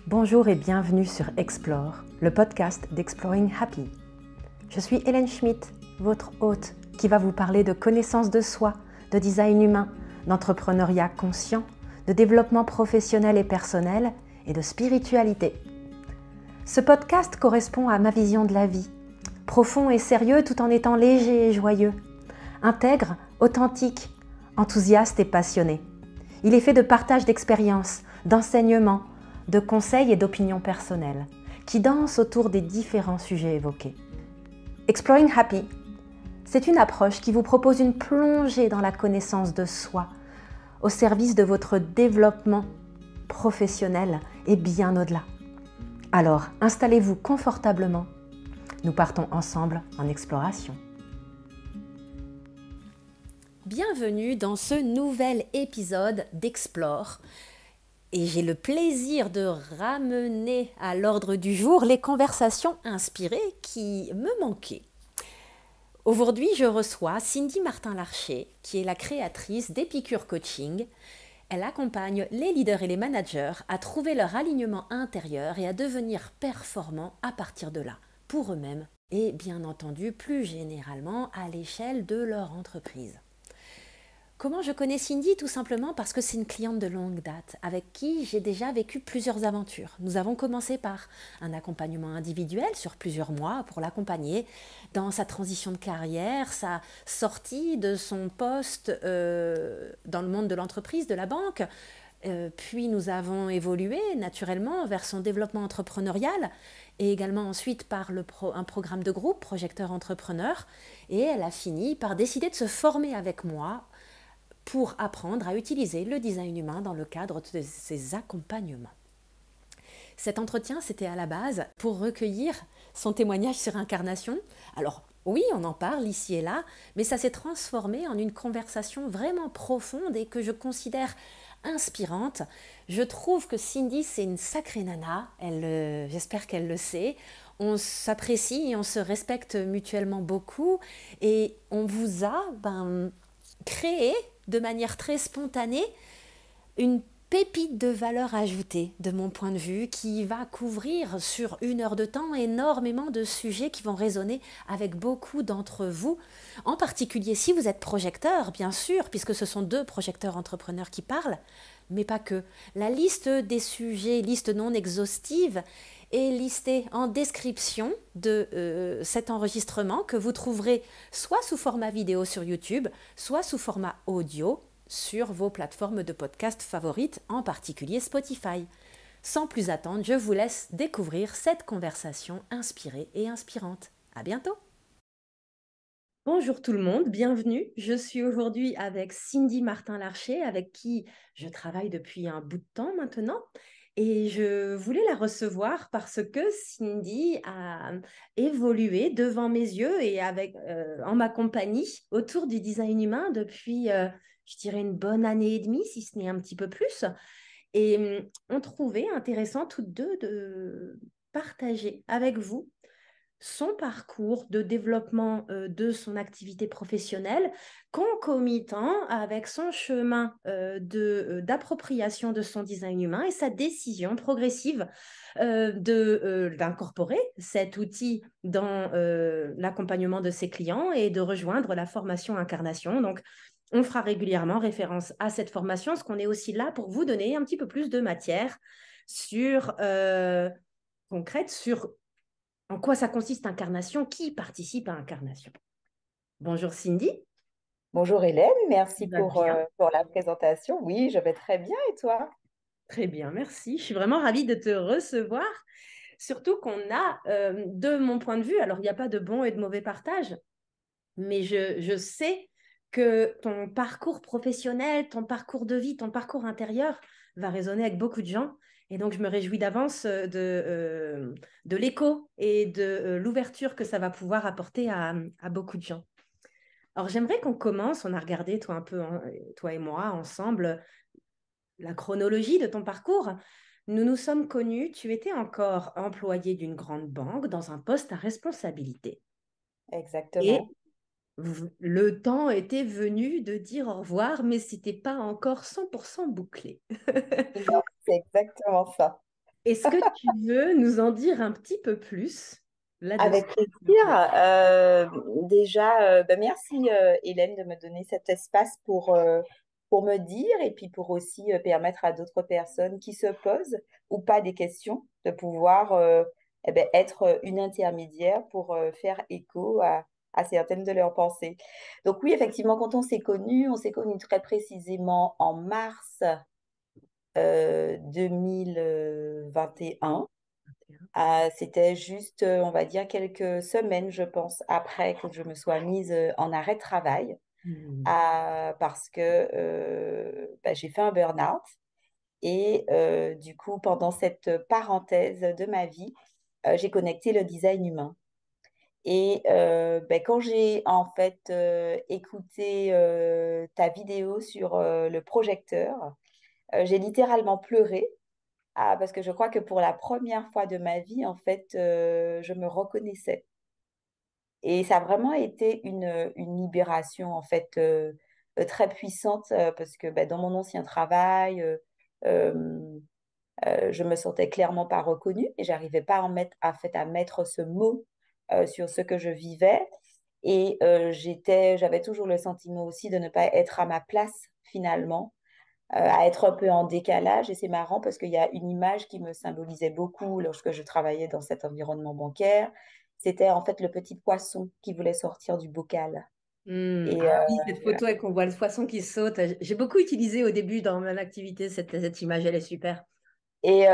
Bonjour et bienvenue sur Explore, le podcast d'Exploring Happy. Je suis Hélène Schmidt, votre hôte, qui va vous parler de connaissance de soi, de design humain, d'entrepreneuriat conscient, de développement professionnel et personnel et de spiritualité. Ce podcast correspond à ma vision de la vie, profond et sérieux tout en étant léger et joyeux, intègre, authentique, enthousiaste et passionné. Il est fait de partage d'expériences, d'enseignements, de conseils et d'opinions personnelles, qui dansent autour des différents sujets évoqués. Exploring Happy, c'est une approche qui vous propose une plongée dans la connaissance de soi, au service de votre développement professionnel et bien au-delà. Alors, installez-vous confortablement. Nous partons ensemble en exploration. Bienvenue dans ce nouvel épisode d'Explore. Et j'ai le plaisir de ramener à l'ordre du jour les conversations inspirées qui me manquaient. Aujourd'hui, je reçois Cindy Martin-Larcher, qui est la créatrice d'Epicure Coaching. Elle accompagne les leaders et les managers à trouver leur alignement intérieur et à devenir performants à partir de là, pour eux-mêmes et bien entendu plus généralement à l'échelle de leur entreprise. Comment je connais Cindy? Tout simplement parce que c'est une cliente de longue date avec qui j'ai déjà vécu plusieurs aventures. Nous avons commencé par un accompagnement individuel sur plusieurs mois pour l'accompagner dans sa transition de carrière, sa sortie de son poste dans le monde de l'entreprise, de la banque. Puis nous avons évolué naturellement vers son développement entrepreneurial et également ensuite par un programme de groupe, Projecteur Entrepreneur. Et elle a fini par décider de se former avec moi pour apprendre à utiliser le design humain dans le cadre de ses accompagnements. Cet entretien, c'était à la base pour recueillir son témoignage sur incarnation. Alors oui, on en parle ici et là, mais ça s'est transformé en une conversation vraiment profonde et que je considère inspirante. Je trouve que Cindy, c'est une sacrée nana, j'espère qu'elle le sait. On s'apprécie et on se respecte mutuellement beaucoup et on vous a créé de manière très spontanée une pépite de valeur ajoutée de mon point de vue qui va couvrir sur 1 heure de temps énormément de sujets qui vont résonner avec beaucoup d'entre vous, en particulier si vous êtes projecteur bien sûr, puisque ce sont 2 projecteurs entrepreneurs qui parlent, mais pas que. La liste des sujets, liste non exhaustive, est listée en description de cet enregistrement que vous trouverez soit sous format vidéo sur YouTube, soit sous format audio sur vos plateformes de podcast favorites, en particulier Spotify. Sans plus attendre, je vous laisse découvrir cette conversation inspirée et inspirante. À bientôt! Bonjour tout le monde, bienvenue. Je suis aujourd'hui avec Cindy Martin-Larcher, avec qui je travaille depuis un bout de temps maintenant. Et je voulais la recevoir parce que Cindy a évolué devant mes yeux et en ma compagnie autour du design humain depuis, je dirais, une bonne année et demie, si ce n'est un petit peu plus. Et on trouvait intéressant toutes deux de partager avec vous son parcours de développement de son activité professionnelle, concomitant avec son chemin d'appropriation de son design humain et sa décision progressive d'incorporer cet outil dans l'accompagnement de ses clients et de rejoindre la formation Incarnation. Donc, on fera régulièrement référence à cette formation, parce qu'on est aussi là pour vous donner un petit peu plus de matière concrète sur en quoi ça consiste Incarnation, qui participe à Incarnation. Bonjour Cindy. Bonjour Hélène, Tu merci vas bien? pour la présentation. Oui, je vais très bien et toi? Très bien, merci. Je suis vraiment ravie de te recevoir. Surtout qu'on a, de mon point de vue, alors il n'y a pas de bon et de mauvais partage, mais je sais que ton parcours professionnel, ton parcours de vie, ton parcours intérieur va résonner avec beaucoup de gens. Et donc, je me réjouis d'avance de l'écho et de l'ouverture que ça va pouvoir apporter à beaucoup de gens. Alors, j'aimerais qu'on commence, on a regardé toi un peu, toi et moi, ensemble, la chronologie de ton parcours. Nous nous sommes connus, tu étais encore employé d'une grande banque dans un poste à responsabilité. Et Exactement. le temps était venu de dire au revoir, mais ce n'était pas encore 100% bouclé. Non, c'est exactement ça. Est-ce que tu veux nous en dire un petit peu plus là-dessus, Avec s'il te plaît? plaisir. Déjà, merci Hélène de me donner cet espace pour me dire et puis pour aussi permettre à d'autres personnes qui se posent ou pas des questions de pouvoir être une intermédiaire pour faire écho à certaines de leurs pensées. Donc oui, effectivement, quand on s'est connus très précisément en mars 2021. C'était juste, on va dire, quelques semaines, je pense, après que je me sois mise en arrêt de travail Hmm. parce que j'ai fait un burn-out. Et du coup, pendant cette parenthèse de ma vie, j'ai connecté le design humain. Et quand j'ai en fait écouté ta vidéo sur le projecteur, j'ai littéralement pleuré. Parce que je crois que pour la première fois de ma vie, en fait, je me reconnaissais. Et ça a vraiment été une libération, en fait, très puissante, parce que dans mon ancien travail, euh, je me sentais clairement pas reconnue et j'arrivais pas à mettre ce mot sur ce que je vivais. Et j'avais toujours le sentiment aussi de ne pas être à ma place, finalement, à être un peu en décalage. Et c'est marrant parce qu'il y a une image qui me symbolisait beaucoup lorsque je travaillais dans cet environnement bancaire. C'était en fait le petit poisson qui voulait sortir du bocal. Et, Ah oui, cette photo et qu'on voit le poisson qui saute. J'ai beaucoup utilisé au début dans mon activité cette image, elle est super. et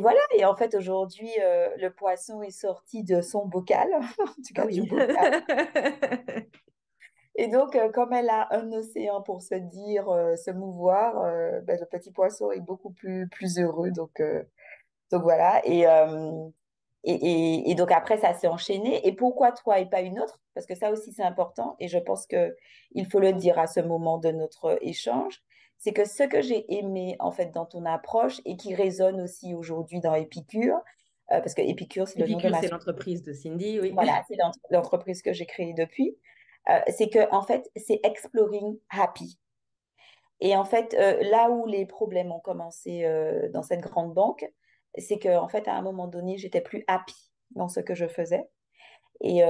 voilà. Et en fait, aujourd'hui, le poisson est sorti de son bocal, en tout Ah cas du oui. bocal. Et donc, comme elle a un océan pour se dire, se mouvoir, le petit poisson est beaucoup plus heureux. Donc voilà. Et donc après, ça s'est enchaîné. Et pourquoi toi et pas une autre? Parce que ça aussi, c'est important. Et je pense que il faut le dire à ce moment de notre échange. C'est que ce que j'ai aimé, en fait, dans ton approche et qui résonne aussi aujourd'hui dans Épicure, parce que Épicure, c'est le nom de Épicure, ma c'est société. l'entreprise de Cindy, oui. Voilà, c'est l'entreprise que j'ai créée depuis. C'est que, en fait, c'est Exploring Happy. Et en fait, là où les problèmes ont commencé dans cette grande banque, c'est que en fait, à un moment donné, j'étais plus happy dans ce que je faisais. Et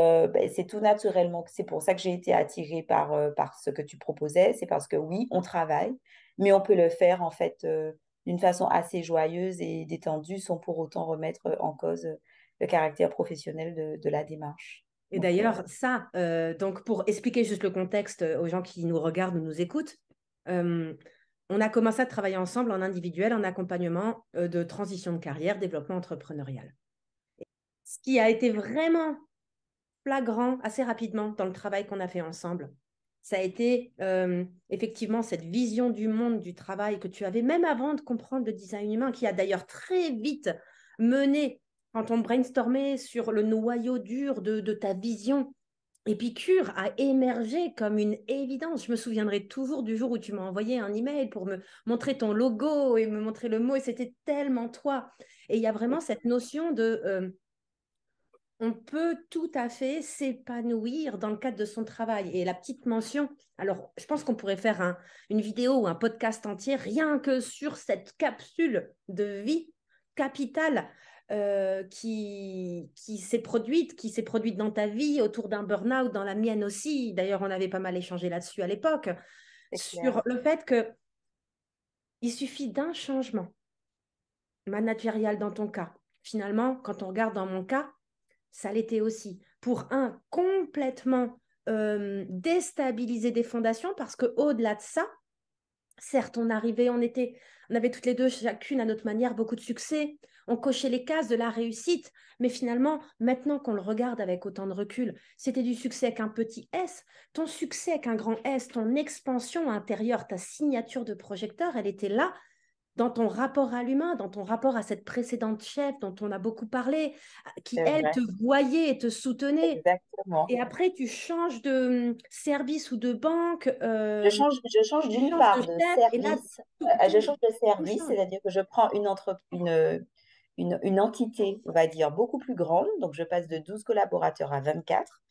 c'est tout naturellement que c'est pour ça que j'ai été attirée par ce que tu proposais. C'est parce que oui, on travaille, mais on peut le faire en fait d'une façon assez joyeuse et détendue sans pour autant remettre en cause le caractère professionnel de la démarche. Et Donc, d'ailleurs, ça, donc pour expliquer juste le contexte aux gens qui nous regardent ou nous écoutent, euh, on a commencé à travailler ensemble en individuel, en accompagnement de transition de carrière, développement entrepreneurial. Ce qui a été vraiment flagrant assez rapidement dans le travail qu'on a fait ensemble, ça a été effectivement cette vision du monde, du travail que tu avais même avant de comprendre le design humain, qui a d'ailleurs très vite mené, quand on brainstormait sur le noyau dur de ta vision, Épicure a émergé comme une évidence. Je me souviendrai toujours du jour où tu m'as envoyé un email pour me montrer ton logo et me montrer le mot, et c'était tellement toi. Et il y a vraiment cette notion de on peut tout à fait s'épanouir dans le cadre de son travail. Et la petite mention, alors je pense qu'on pourrait faire une vidéo ou un podcast entier rien que sur cette capsule de vie capitale qui s'est produite dans ta vie autour d'un burn-out, dans la mienne aussi. D'ailleurs, on avait pas mal échangé là-dessus à l'époque, c'est clair. sur le fait qu'il suffit d'un changement managérial dans ton cas. Finalement, quand on regarde dans mon cas, ça l'était aussi. Pour complètement déstabiliser des fondations, parce que au-delà de ça, certes, on avait toutes les deux, chacune à notre manière, beaucoup de succès. On cochait les cases de la réussite, mais finalement, maintenant qu'on le regarde avec autant de recul, c'était du succès avec un petit S. Ton succès avec un grand S, ton expansion intérieure, ta signature de projecteur, elle était là dans ton rapport à l'humain, dans ton rapport à cette précédente chef dont on a beaucoup parlé, qui, C'est elle, vrai. te voyait et te soutenait. Exactement. Et après, tu changes de service ou de banque, Je change tu d'une changes de part de chef, et là, service, je change de tout service, change. c'est-à-dire que je prends une entité, on va dire, beaucoup plus grande. Donc, je passe de 12 collaborateurs à 24.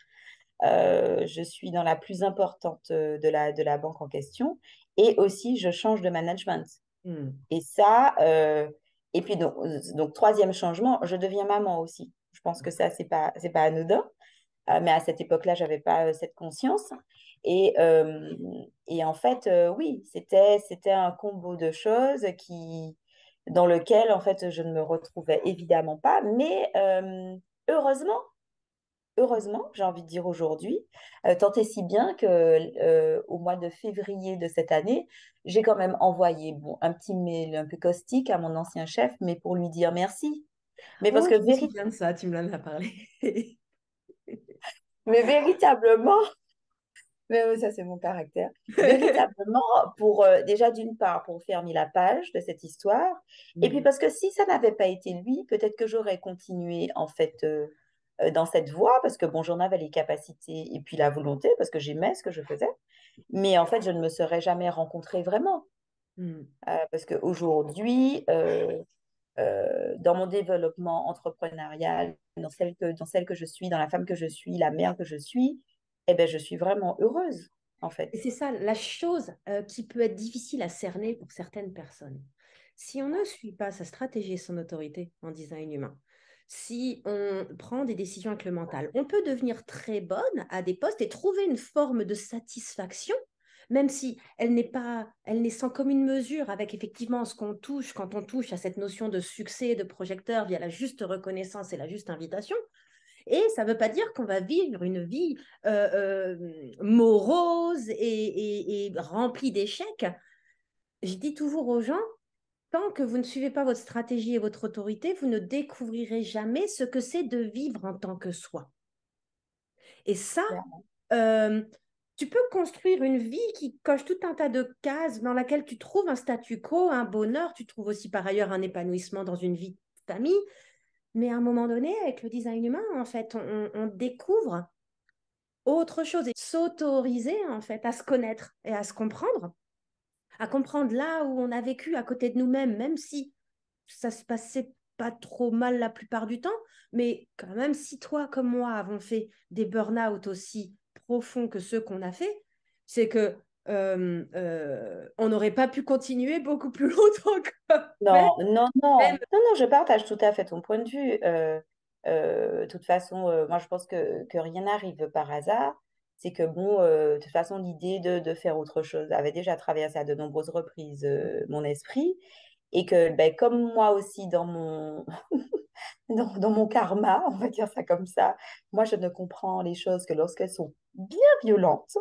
Je suis dans la plus importante de la banque en question. Et aussi, je change de management. Hmm. Et ça, Et puis, donc, troisième changement, je deviens maman aussi. Je pense que ça, c'est pas anodin. Mais à cette époque-là, j'avais pas cette conscience. Et, euh, et en fait, oui, c'était un combo de choses dans lequel, en fait, je ne me retrouvais évidemment pas. Mais heureusement, heureusement, j'ai envie de dire aujourd'hui, tant et si bien que au mois de février de cette année, j'ai quand même envoyé bon, un petit mail un peu caustique à mon ancien chef, mais pour lui dire merci. Mais parce Oh, que je me souviens de ça, tu me l'en as parlé. mais véritablement, mais oui, ça c'est mon caractère, véritablement pour déjà d'une part pour fermer la page de cette histoire, et puis Mm. parce que si ça n'avait pas été lui, peut-être que j'aurais continué en fait dans cette voie, parce que bon, j'en avais les capacités et puis la volonté, parce que j'aimais ce que je faisais. Mais en fait, je ne me serais jamais rencontrée vraiment. Mm. Parce qu'aujourd'hui, dans mon développement entrepreneurial, dans celle que je suis, dans la femme que je suis, la mère que je suis, eh ben, je suis vraiment heureuse, en fait. Et c'est ça, la chose qui peut être difficile à cerner pour certaines personnes. Si on ne suit pas sa stratégie et son autorité en design humain, si on prend des décisions avec le mental, on peut devenir très bonne à des postes et trouver une forme de satisfaction, même si elle n'est sans commune mesure avec effectivement ce qu'on touche quand on touche à cette notion de succès de projecteur via la juste reconnaissance et la juste invitation. Et ça ne veut pas dire qu'on va vivre une vie morose et remplie d'échecs. Je dis toujours aux gens, tant que vous ne suivez pas votre stratégie et votre autorité, vous ne découvrirez jamais ce que c'est de vivre en tant que soi. Et ça, euh, tu peux construire une vie qui coche tout un tas de cases dans laquelle tu trouves un statu quo, un bonheur, tu trouves aussi par ailleurs un épanouissement dans une vie de famille. Mais à un moment donné, avec le design humain, en fait, on découvre autre chose et s'autoriser en fait à se connaître et à comprendre là où on a vécu à côté de nous-mêmes, même si ça se passait pas trop mal la plupart du temps, mais quand même si toi comme moi avons fait des burn-out aussi profonds que ceux qu'on a fait, c'est que on n'aurait pas pu continuer beaucoup plus longtemps que même, Non, non, même non, non, non, je partage tout à fait ton point de vue. De toute façon, moi, je pense que rien n'arrive par hasard. C'est que, bon, de toute façon, l'idée de faire autre chose avait déjà traversé à de nombreuses reprises mon esprit. Et que, ben, comme moi aussi, dans mon karma, on va dire ça comme ça, moi, je ne comprends les choses que lorsqu'elles sont bien violentes.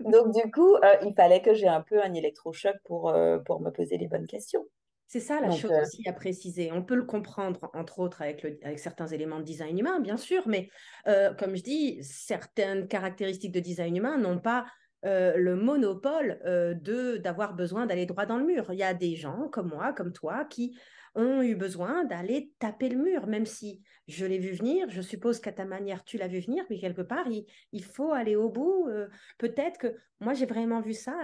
Donc, du coup, il fallait que j'ai un peu un électrochoc pour me poser les bonnes questions. C'est ça la Donc, chose aussi à préciser. On peut le comprendre, entre autres, avec certains éléments de design humain, bien sûr, mais comme je dis, certaines caractéristiques de design humain n'ont pas le monopole d'avoir besoin d'aller droit dans le mur. Il y a des gens comme moi, comme toi, qui ont eu besoin d'aller taper le mur, même si je l'ai vu venir. Je suppose qu'à ta manière, tu l'as vu venir, mais quelque part, il faut aller au bout. Peut-être que moi, j'ai vraiment vu ça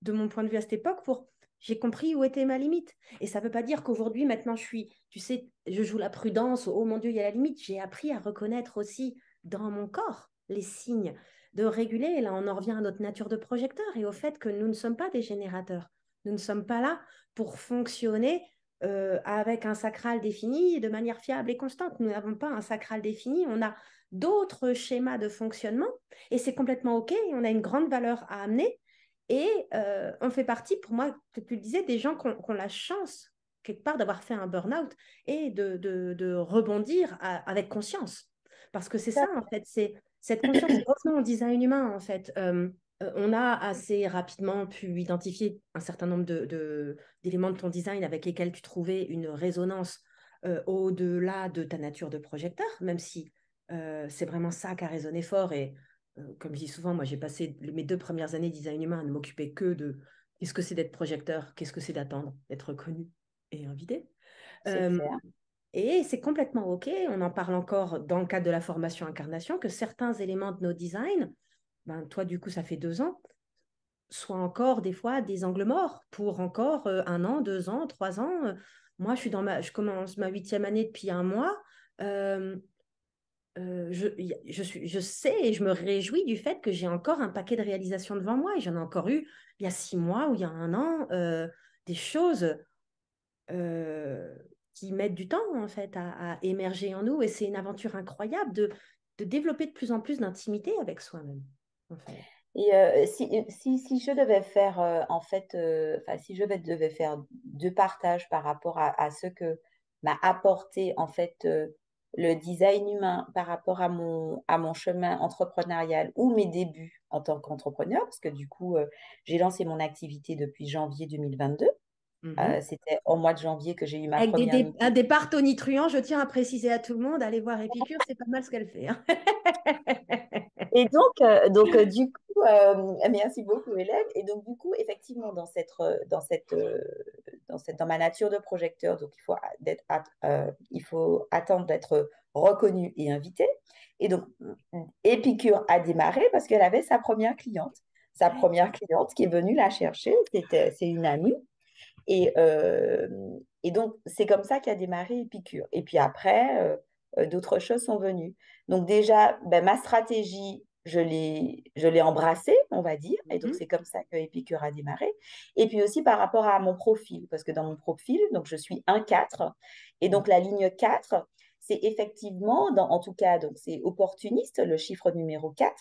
de mon point de vue à cette époque pour j'ai compris où était ma limite. Et ça ne veut pas dire qu'aujourd'hui, maintenant, tu sais, je joue la prudence, oh mon Dieu, il y a la limite. J'ai appris à reconnaître aussi dans mon corps les signes de réguler. Et là, on en revient à notre nature de projecteur et au fait que nous ne sommes pas des générateurs. Nous ne sommes pas là pour fonctionner avec un sacral défini de manière fiable et constante. Nous n'avons pas un sacral défini, on a d'autres schémas de fonctionnement et c'est complètement OK. On a une grande valeur à amener et on fait partie, pour moi, tu le disais, des gens qui ont la chance, quelque part, d'avoir fait un burn-out et de rebondir avec conscience. Parce que c'est ça, en fait, c'est cette conscience. Revenons au design humain, en fait. On a assez rapidement pu identifier un certain nombre d'éléments de ton design avec lesquels tu trouvais une résonance au-delà de ta nature de projecteur, même si c'est vraiment ça qui a résonné fort et comme je dis souvent, moi j'ai passé mes 2 premières années de design humain à ne m'occuper que de qu'est-ce que c'est d'être projecteur, qu'est-ce que c'est d'attendre, d'être reconnu et invité. c'est Euh, clair. et c'est complètement OK, on en parle encore dans le cadre de la formation incarnation, que certains éléments de nos designs, ben, toi du coup ça fait 2 ans, soient encore des fois des angles morts pour encore 1 an, 2 ans, 3 ans. Moi je commence ma 8e année depuis un mois. Euh, je sais et je me réjouis du fait que j'ai encore un paquet de réalisations devant moi et j'en ai encore eu il y a 6 mois ou il y a un an, des choses. euh, qui mettent du temps en fait à émerger en nous. Et c'est une aventure incroyable de développer de plus en plus d'intimité avec soi-même, en fait. Et si je devais faire, en fait, enfin, si je devais faire deux partages par rapport à ce que m'a apporté, en fait, le design humain par rapport à mon chemin entrepreneurial ou mes débuts en tant qu'entrepreneur, parce que du coup, j'ai lancé mon activité depuis janvier 2022. Mhm. C'était au mois de janvier que j'ai eu ma Avec première un mission. départ tonitruant, je tiens à préciser à tout le monde, allez voir Épicure, c'est pas mal ce qu'elle fait, hein. Et du coup, merci beaucoup, Hélène. Et donc, du coup, effectivement, dans ma nature de projecteur, donc il faut attendre d'être reconnu et invité. Et donc, Épicure a démarré parce qu'elle avait sa première cliente. Sa première cliente qui est venue la chercher, c'est une amie. Et, euh, et donc, c'est comme ça qu'a démarré Épicure. Et puis après, d'autres choses sont venues. Donc déjà, ben, ma stratégie, je l'ai embrassée, on va dire. Et donc, Mhm. c'est comme ça que Épicure a démarré. Et puis aussi par rapport à mon profil, parce que dans mon profil, donc je suis 1-4. Et donc, la ligne 4, c'est effectivement, en tout cas, donc c'est opportuniste, le chiffre numéro 4.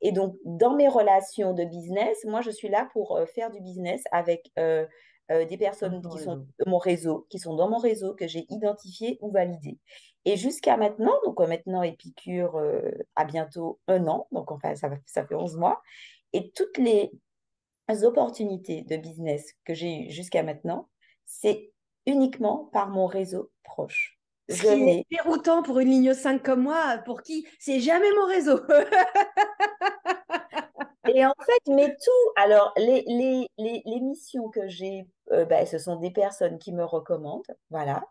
Et donc, dans mes relations de business, moi, je suis là pour faire du business avec des Dans personnes ton qui sont réseau. de mon réseau, qui sont dans mon réseau, que j'ai identifié ou validé. Et jusqu'à maintenant, donc maintenant Épicure a bientôt 1 an, donc enfin ça fait 11 mois, et toutes les opportunités de business que j'ai eues jusqu'à maintenant, c'est uniquement par mon réseau proche. Ce Je qui est n'ai déroutant pour une ligne 5 comme moi, pour qui c'est jamais mon réseau. Et en fait, mais tout, alors les missions que j'ai, ben, ce sont des personnes qui me recommandent, voilà.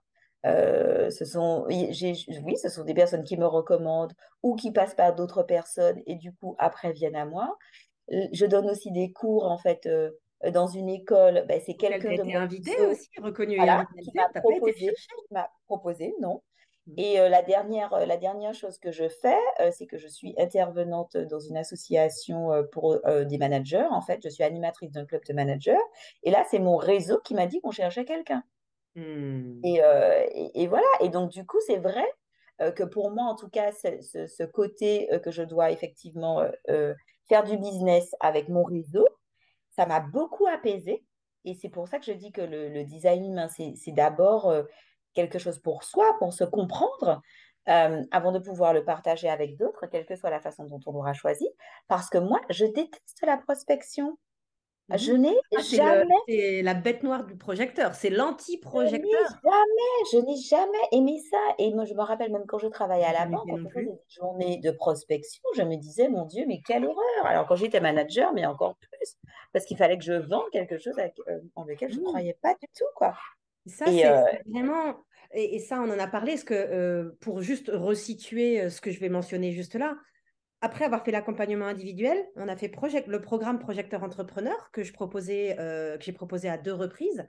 Oui, ce sont des personnes qui me recommandent ou qui passent par d'autres personnes et du coup, après, viennent à moi. Je donne aussi des cours, en fait, dans une école. Ben, c'est Auquel tu quelqu'un as de été mon invité réseau, aussi, reconnu et voilà, invité à le faire, tu n'as pas été le chercher. qui m'a proposé, non. Mhm. Et la dernière chose que je fais, c'est que je suis intervenante dans une association pour des managers. En fait, je suis animatrice d'un club de managers. Et là, c'est mon réseau qui m'a dit qu'on cherchait quelqu'un. Hmm. Et voilà. Et donc, du coup, c'est vrai que pour moi, en tout cas, ce côté que je dois effectivement faire du business avec mon réseau, ça m'a beaucoup apaisée. Et c'est pour ça que je dis que le design humain, c'est d'abord quelque chose pour soi, pour se comprendre, avant de pouvoir le partager avec d'autres, quelle que soit la façon dont on l'aura choisi. Parce que moi, je déteste la prospection. Je Mhm. n'ai Ah, jamais, c'est la bête noire du projecteur, c'est je n'ai l'anti-projecteur. je n'ai jamais aimé ça. Et moi, je me rappelle même quand je travaillais à J'ai la jamais banque, fait quand non on faisait plus. des journées de prospection, je me disais, mon Dieu, mais quelle horreur. Alors, quand j'étais manager, mais encore plus, parce qu'il fallait que je vende quelque chose en lequel je ne Mhm. croyais pas du tout, quoi. Ça, Et c'est vraiment, et ça, on en a parlé, parce que pour juste resituer ce que je vais mentionner juste là, après avoir fait l'accompagnement individuel, on a fait le programme Projecteur Entrepreneur que j'ai proposé à 2 reprises,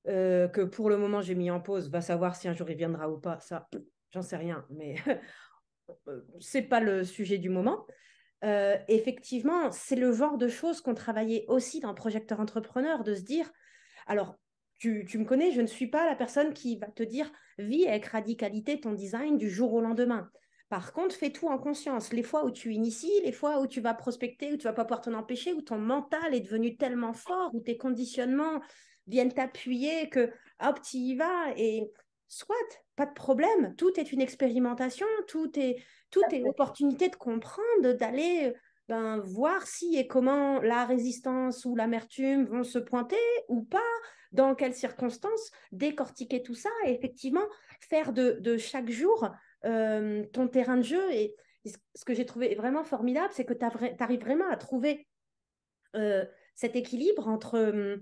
que pour le moment j'ai mis en pause, va savoir si un jour il viendra ou pas, ça, j'en sais rien, mais c'est pas le sujet du moment. Effectivement, c'est le genre de choses qu'on travaillait aussi dans Projecteur Entrepreneur, de se dire, alors, tu me connais, je ne suis pas la personne qui va te dire, vis avec radicalité ton design du jour au lendemain. Par contre, fais tout en conscience. Les fois où tu inities, les fois où tu vas prospecter, où tu vas pas pouvoir t'en empêcher, où ton mental est devenu tellement fort, où tes conditionnements viennent t'appuyer que, hop, tu y vas. Et soit, pas de problème. Tout est une expérimentation, tout est opportunité de comprendre, d'aller ben, voir si et comment la résistance ou l'amertume vont se pointer ou pas, dans quelles circonstances, décortiquer tout ça et effectivement faire de chaque jour ton terrain de jeu. Et ce que j'ai trouvé vraiment formidable, c'est que tu arrives vraiment à trouver euh, cet équilibre entre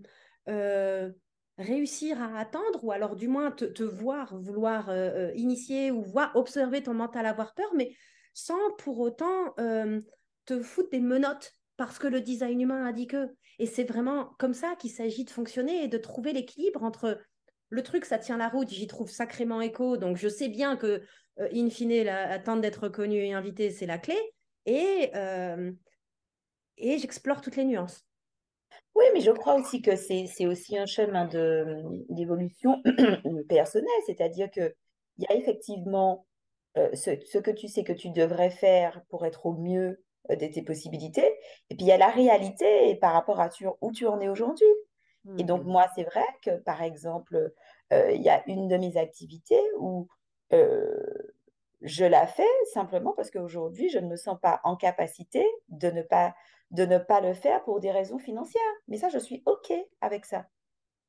euh, réussir à attendre ou alors du moins te voir vouloir initier ou voir observer ton mental avoir peur, mais sans pour autant te foutre des menottes parce que le design humain a dit que. Et c'est vraiment comme ça qu'il s'agit de fonctionner et de trouver l'équilibre entre le truc, ça tient la route, j'y trouve sacrément écho, donc je sais bien que, in fine, attendre d'être reconnu et invité, c'est la clé. Et, euh, et j'explore toutes les nuances. Oui, mais je crois aussi que c'est aussi un chemin d'évolution personnelle, c'est-à-dire que il y a effectivement ce que tu sais que tu devrais faire pour être au mieux de tes possibilités, et puis il y a la réalité par rapport à où tu en es aujourd'hui. Et donc Mhm. moi, c'est vrai que par exemple, il y a une de mes activités où euh, je la fais simplement parce qu'aujourd'hui, je ne me sens pas en capacité de ne pas le faire pour des raisons financières. Mais ça, je suis OK avec ça.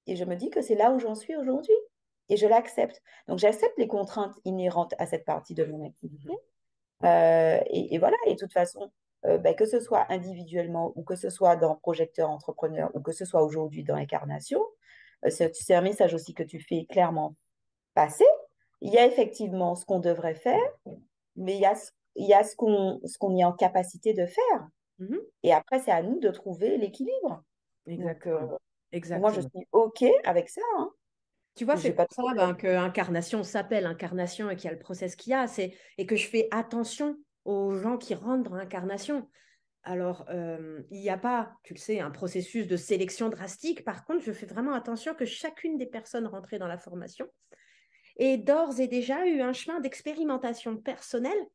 Et je me dis que c'est là où j'en suis aujourd'hui. Et je l'accepte. Donc, j'accepte les contraintes inhérentes à cette partie de mon activité. Mhm. Et voilà. Et de toute façon, ben, que ce soit individuellement ou que ce soit dans Projecteur Entrepreneur ou que ce soit aujourd'hui dans Incarnation, c'est un message aussi que tu fais clairement passer. Il y a effectivement ce qu'on devrait faire, mais il y a ce qu'on est en capacité de faire. Mhm. Et après, c'est à nous de trouver l'équilibre. Donc, Exactement. pour moi, je Exactement. suis OK avec ça, hein. Tu vois, c'est J'ai pour pas de ça problème. que Incarnation s'appelle Incarnation et qu'il y a le process qu'il y a, et que je fais attention aux gens qui rentrent dans Incarnation. Alors, il n'y a pas, tu le sais, un processus de sélection drastique. Par contre, je fais vraiment attention que chacune des personnes rentrées dans la formation ait d'ores et déjà eu un chemin d'expérimentation personnelle,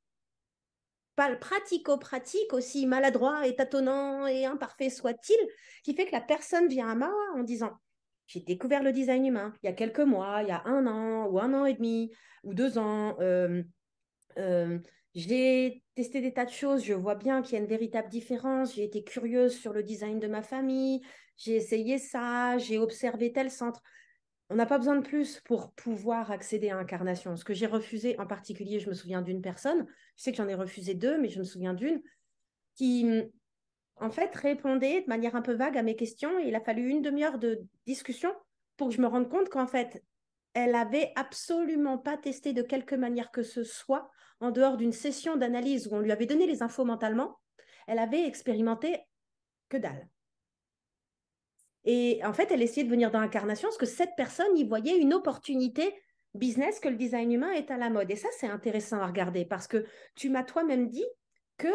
pas le pratico-pratique, aussi maladroit et tâtonnant et imparfait soit-il, qui fait que la personne vient à moi en disant, j'ai découvert le design humain il y a quelques mois, il y a un an ou un an et demi ou 2 ans. Euh, j'ai testé des tas de choses, je vois bien qu'il y a une véritable différence. J'ai été curieuse sur le design de ma famille, j'ai essayé ça, j'ai observé tel centre. On n'a pas besoin de plus pour pouvoir accéder à Incarnation. Ce que j'ai refusé en particulier, je me souviens d'une personne, je sais que j'en ai refusé deux, mais je me souviens d'une qui, en fait, répondait de manière un peu vague à mes questions et il a fallu une demi-heure de discussion pour que je me rende compte qu'en fait, elle avait absolument pas testé de quelque manière que ce soit, en dehors d'une session d'analyse où on lui avait donné les infos mentalement, elle avait expérimenté que dalle. Et en fait, elle essayait de venir dans l'incarnation parce que cette personne y voyait une opportunité business que le design humain est à la mode. Et ça, c'est intéressant à regarder parce que tu m'as toi-même dit que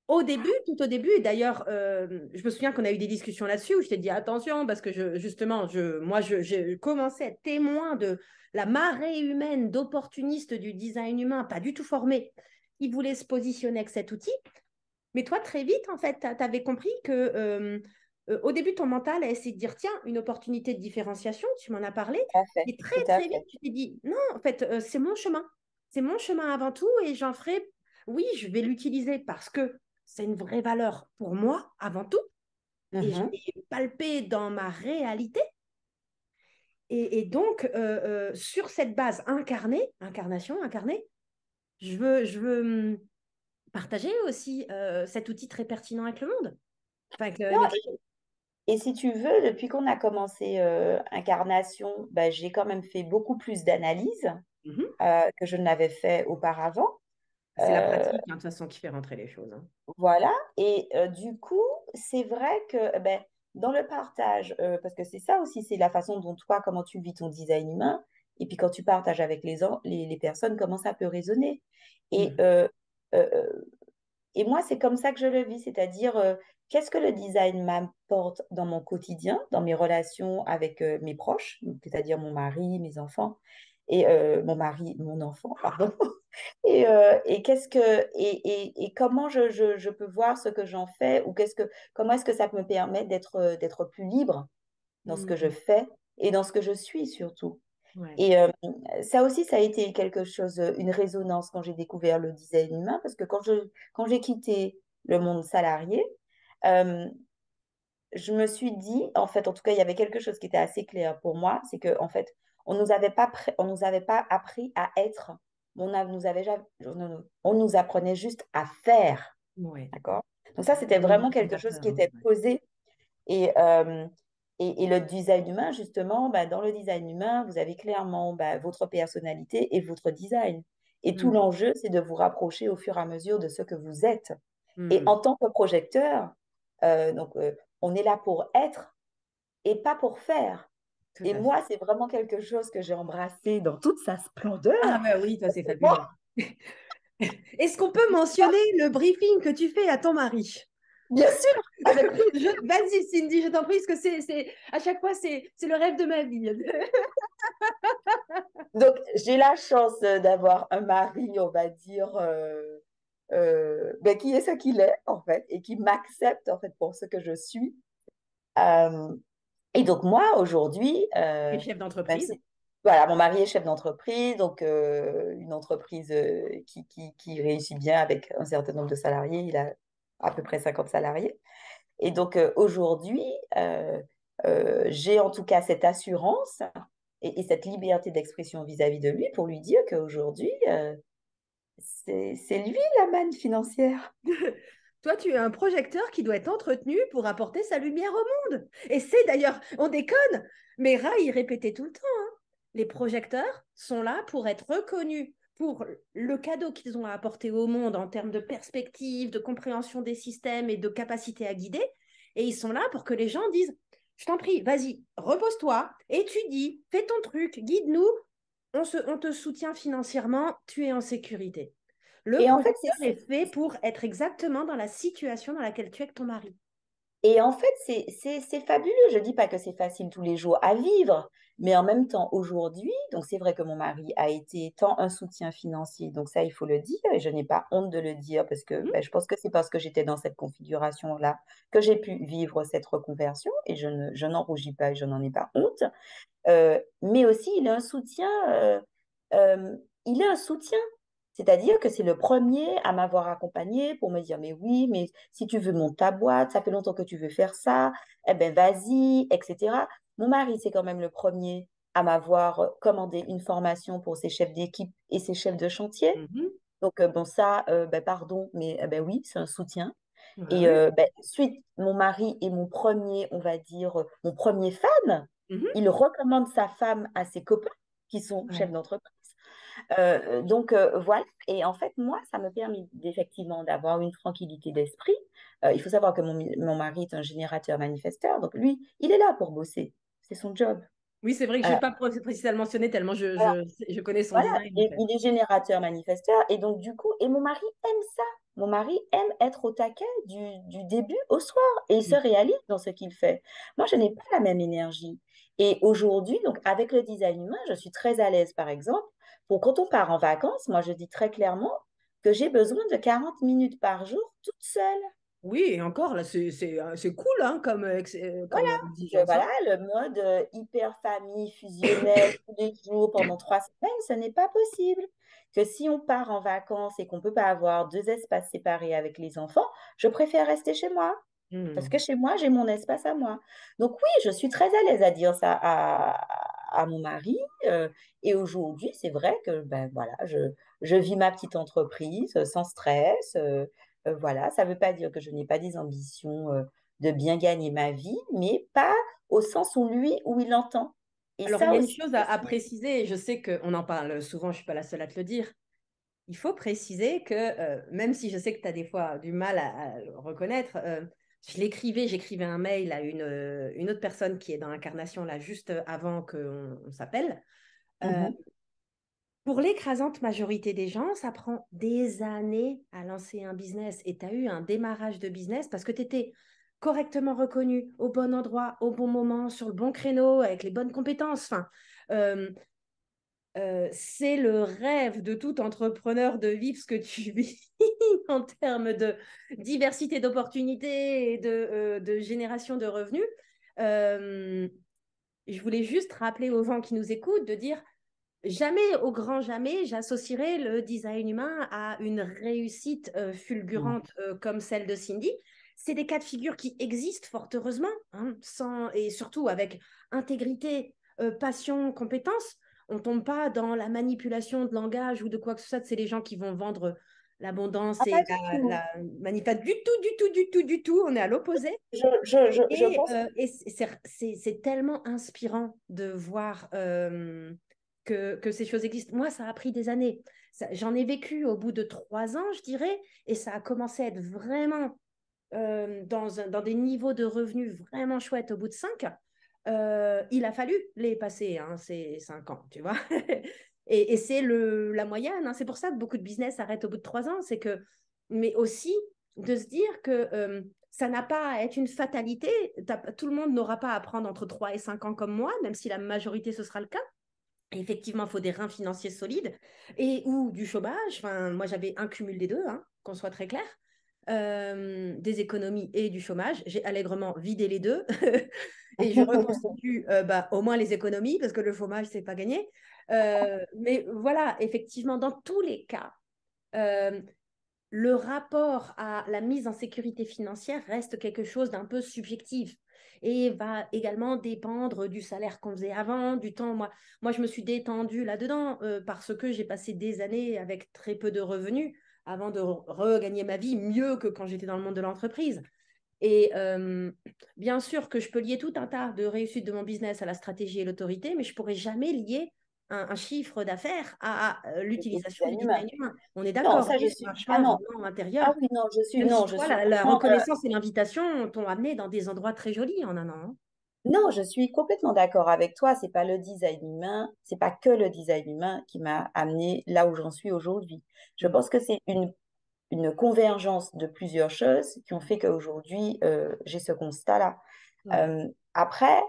au début, tout au début, et d'ailleurs, je me souviens qu'on a eu des discussions là-dessus où je t'ai dit attention parce que justement, j'ai commencé à être témoin de la marée humaine d'opportunistes du design humain, pas du tout formés, qui voulaient se positionner avec cet outil. Mais toi, très vite, en fait, tu avais compris que au début, ton mental a essayé de dire tiens, une opportunité de différenciation, tu m'en as parlé, Tout à fait. et très, Tout à très vite, fait. tu t'es dit non, en fait, c'est mon chemin. C'est mon chemin avant tout et j'en ferai, oui, je vais l'utiliser parce que c'est une vraie valeur pour moi avant tout et je Mhm. l'ai palpé dans ma réalité. Et donc, sur cette base incarnée, incarnation, incarnée, je veux partager aussi cet outil très pertinent avec le monde, enfin avec Non, notre... et si tu veux, depuis qu'on a commencé Incarnation, bah, j'ai quand même fait beaucoup plus d'analyses Mhm. que je n'avais fait auparavant. C'est la pratique, hein, de toute façon, qui fait rentrer les choses. Hein. Voilà. Et du coup, c'est vrai que ben, dans le partage, parce que c'est ça aussi, c'est la façon dont toi, comment tu vis ton design humain, et puis quand tu partages avec les personnes, comment ça peut résonner. Et, Mhm. euh, euh, et moi, c'est comme ça que je le vis, c'est-à-dire qu'est-ce que le design m'apporte dans mon quotidien, dans mes relations avec mes proches, donc, c'est-à-dire mon mari, mes enfants, et mon mari, mon enfant, pardon. Et qu'est-ce que et comment je peux voir ce que j'en fais ou comment est-ce que ça me permet d'être plus libre dans ce que je Mhm. fais et dans ce que je suis surtout. Ouais. Et ça aussi, ça a été quelque chose, une résonance quand j'ai découvert le design humain, parce que quand j'ai quitté le monde salarié, euh, je me suis dit, en fait, en tout cas, il y avait quelque chose qui était assez clair pour moi, c'est que en fait, on nous avait pas appris à être, on nous apprenait juste à faire, Ouais. d'accord? Donc ça, c'était Le monde vraiment est quelque chose fondateur. qui Hein. était Ouais. posé et le design humain, justement, bah, dans le design humain, vous avez clairement bah, votre personnalité et votre design. Et tout Mhm. l'enjeu, c'est de vous rapprocher au fur et à mesure de ce que vous êtes. Et Mhm. en tant que projecteur, on est là pour être et pas pour faire. Tout Et à fait. moi, c'est vraiment quelque chose que j'ai embrassé dans toute sa Ah splendeur. ben oui, toi, c'est Moi, fabuleux. Est-ce qu'on peut mentionner le briefing que tu fais à ton mari? Bien sûr, avec Vas-y, Cindy, je t'en prie, parce que à chaque fois, c'est le rêve de ma vie. Donc, j'ai la chance d'avoir un mari, on va dire, ben, qui est ce qu'il est, en fait, et qui m'accepte, en fait, pour ce que je suis. Euh, et donc, moi, aujourd'hui, Et chef même d'entreprise. si, voilà, mon mari est chef d'entreprise, donc une entreprise qui réussit bien avec un certain nombre de salariés. Il a à peu près 50 salariés. Et donc, aujourd'hui, j'ai en tout cas cette assurance et cette liberté d'expression vis-à-vis de lui pour lui dire qu'aujourd'hui, c'est lui la manne financière. Toi, tu es un projecteur qui doit être entretenu pour apporter sa lumière au monde. Et c'est d'ailleurs, on déconne, mais Ray répétait tout le temps, hein. Les projecteurs sont là pour être reconnus pour le cadeau qu'ils ont à apporter au monde en termes de perspective, de compréhension des systèmes et de capacité à guider. Et ils sont là pour que les gens disent, je t'en prie, vas-y, repose-toi, étudie, fais ton truc, guide-nous, on te soutient financièrement, tu es en sécurité. Le Et en fait, projecteur est fait pour être exactement dans la situation dans laquelle tu es avec ton mari. c'est fabuleux. Je dis pas que c'est facile tous les jours à vivre, mais en même temps, aujourd'hui, donc c'est vrai que mon mari a été tant un soutien financier, donc ça, il faut le dire, et je n'ai pas honte de le dire, parce que Mhm. ben, je pense que c'est parce que j'étais dans cette configuration-là que j'ai pu vivre cette reconversion, et je n'en rougis pas et je n'en ai pas honte. Mais aussi, euh, il est un soutien. C'est-à-dire que c'est le premier à m'avoir accompagné pour me dire, mais oui, mais si tu veux monter ta boîte, ça fait longtemps que tu veux faire ça, eh ben vas-y, etc. Mon mari, c'est quand même le premier à m'avoir commandé une formation pour ses chefs d'équipe et ses chefs de chantier. Mhm. Donc, bon, ça, ben, pardon, mais ben oui, c'est un soutien. Ah Et oui. ben, ensuite, mon mari est mon premier, on va dire, mon premier fan. Mhm. Il recommande sa femme à ses copains qui sont chefs Ouais. d'entreprise. Donc, voilà. Et en fait, moi, ça me permet effectivement d'avoir une tranquillité d'esprit. Il faut savoir que mon mari est un générateur manifesteur. Donc, lui, il est là pour bosser. C'est son job. Oui, c'est vrai que je Euh, n'ai pas précisé à le mentionner tellement je connais son Voilà, design. et il est générateur manifesteur et donc du coup, et mon mari aime ça. Mon mari aime être au taquet du début au soir et il se Mhm. réalise dans ce qu'il fait. Moi, je n'ai pas la même énergie. Et aujourd'hui, donc avec le design humain, je suis très à l'aise, par exemple, pour quand on part en vacances, moi je dis très clairement que j'ai besoin de 40 minutes par jour toute seule. Oui, et encore, là, c'est cool hein, Voilà, comme exigence, hein. voilà, le mode hyper famille fusionnel tous les jours pendant 3 semaines, ce n'est pas possible. Que si on part en vacances et qu'on ne peut pas avoir deux espaces séparés avec les enfants, je préfère rester chez moi. Parce que Hmm. chez moi, j'ai mon espace à moi. Donc oui, je suis très à l'aise à dire ça à mon mari. Et aujourd'hui, c'est vrai que ben, voilà, je vis ma petite entreprise sans stress. Voilà, ça ne veut pas dire que je n'ai pas des ambitions de bien gagner ma vie, mais pas au sens où lui, où il entend. Et Alors, il y ça a une aussi, chose à préciser, et je sais qu'on en parle souvent, je ne suis pas la seule à te le dire. Il faut préciser que, même si je sais que tu as des fois du mal à le reconnaître, j'écrivais un mail à une autre personne qui est dans l'incarnation là juste avant qu'on s'appelle. Euh, Mhm. pour l'écrasante majorité des gens, ça prend des années à lancer un business et tu as eu un démarrage de business parce que tu étais correctement reconnu au bon endroit, au bon moment, sur le bon créneau, avec les bonnes compétences. Enfin, euh, c'est le rêve de tout entrepreneur de vivre ce que tu vis en termes de diversité d'opportunités et de génération de revenus. Euh, je voulais juste rappeler aux gens qui nous écoutent de dire jamais, au grand jamais, j'associerai le design humain à une réussite Non. fulgurante comme celle de Cindy. C'est des cas de figure qui existent fort heureusement, hein, et surtout avec intégrité, passion, compétence. On ne tombe pas dans la manipulation de langage ou de quoi que ce soit. C'est les gens qui vont vendre l'abondance Ah, pas et du tout. la manipulation. Du tout, du tout, du tout, du tout. On est à l'opposé. Je Et, pense. c'est tellement inspirant de voir que ces choses existent. Moi, ça a pris des années. J'en ai vécu au bout de 3 ans, je dirais, et ça a commencé à être vraiment dans des niveaux de revenus vraiment chouettes au bout de 5. Il a fallu les passer, hein, ces 5 ans, tu vois. Et c'est la moyenne, hein. C'est pour ça que beaucoup de business arrêtent au bout de 3 ans. Mais aussi de se dire que ça n'a pas à être une fatalité. Tout le monde n'aura pas à prendre entre 3 et 5 ans comme moi, même si la majorité ce sera le cas. Effectivement, il faut des reins financiers solides et ou du chômage. Enfin, moi, j'avais un cumul des deux, hein, qu'on soit très clair. Des économies et du chômage. J'ai allègrement vidé les deux et je reconstitue au moins les économies parce que le chômage, c'est pas gagné. Mais voilà, effectivement, dans tous les cas, euh, le rapport à la mise en sécurité financière reste quelque chose d'un peu subjectif et va également dépendre du salaire qu'on faisait avant, du temps. Moi je me suis détendue là-dedans parce que j'ai passé des années avec très peu de revenus avant de regagner ma vie mieux que quand j'étais dans le monde de l'entreprise. Et bien sûr que je peux lier tout un tas de réussites de mon business à la stratégie et l'autorité, mais je ne pourrais jamais lier un chiffre d'affaires à Au l'utilisation du design humain. design humain. On est Non, d'accord, ça, je oui, c'est suis. un Ah non. changement Ah intérieur, oui, non, même si non, je toi, suis la complètement. reconnaissance et l'invitation t'ont amené dans des endroits très jolis en un an, hein. Non, je suis complètement d'accord avec toi. C'est pas le design humain, c'est pas que le design humain qui m'a amené là où j'en suis aujourd'hui. Je Mm, pense que c'est une convergence de plusieurs choses qui ont mm. fait qu'aujourd'hui, j'ai ce constat-là. Ouais. Après,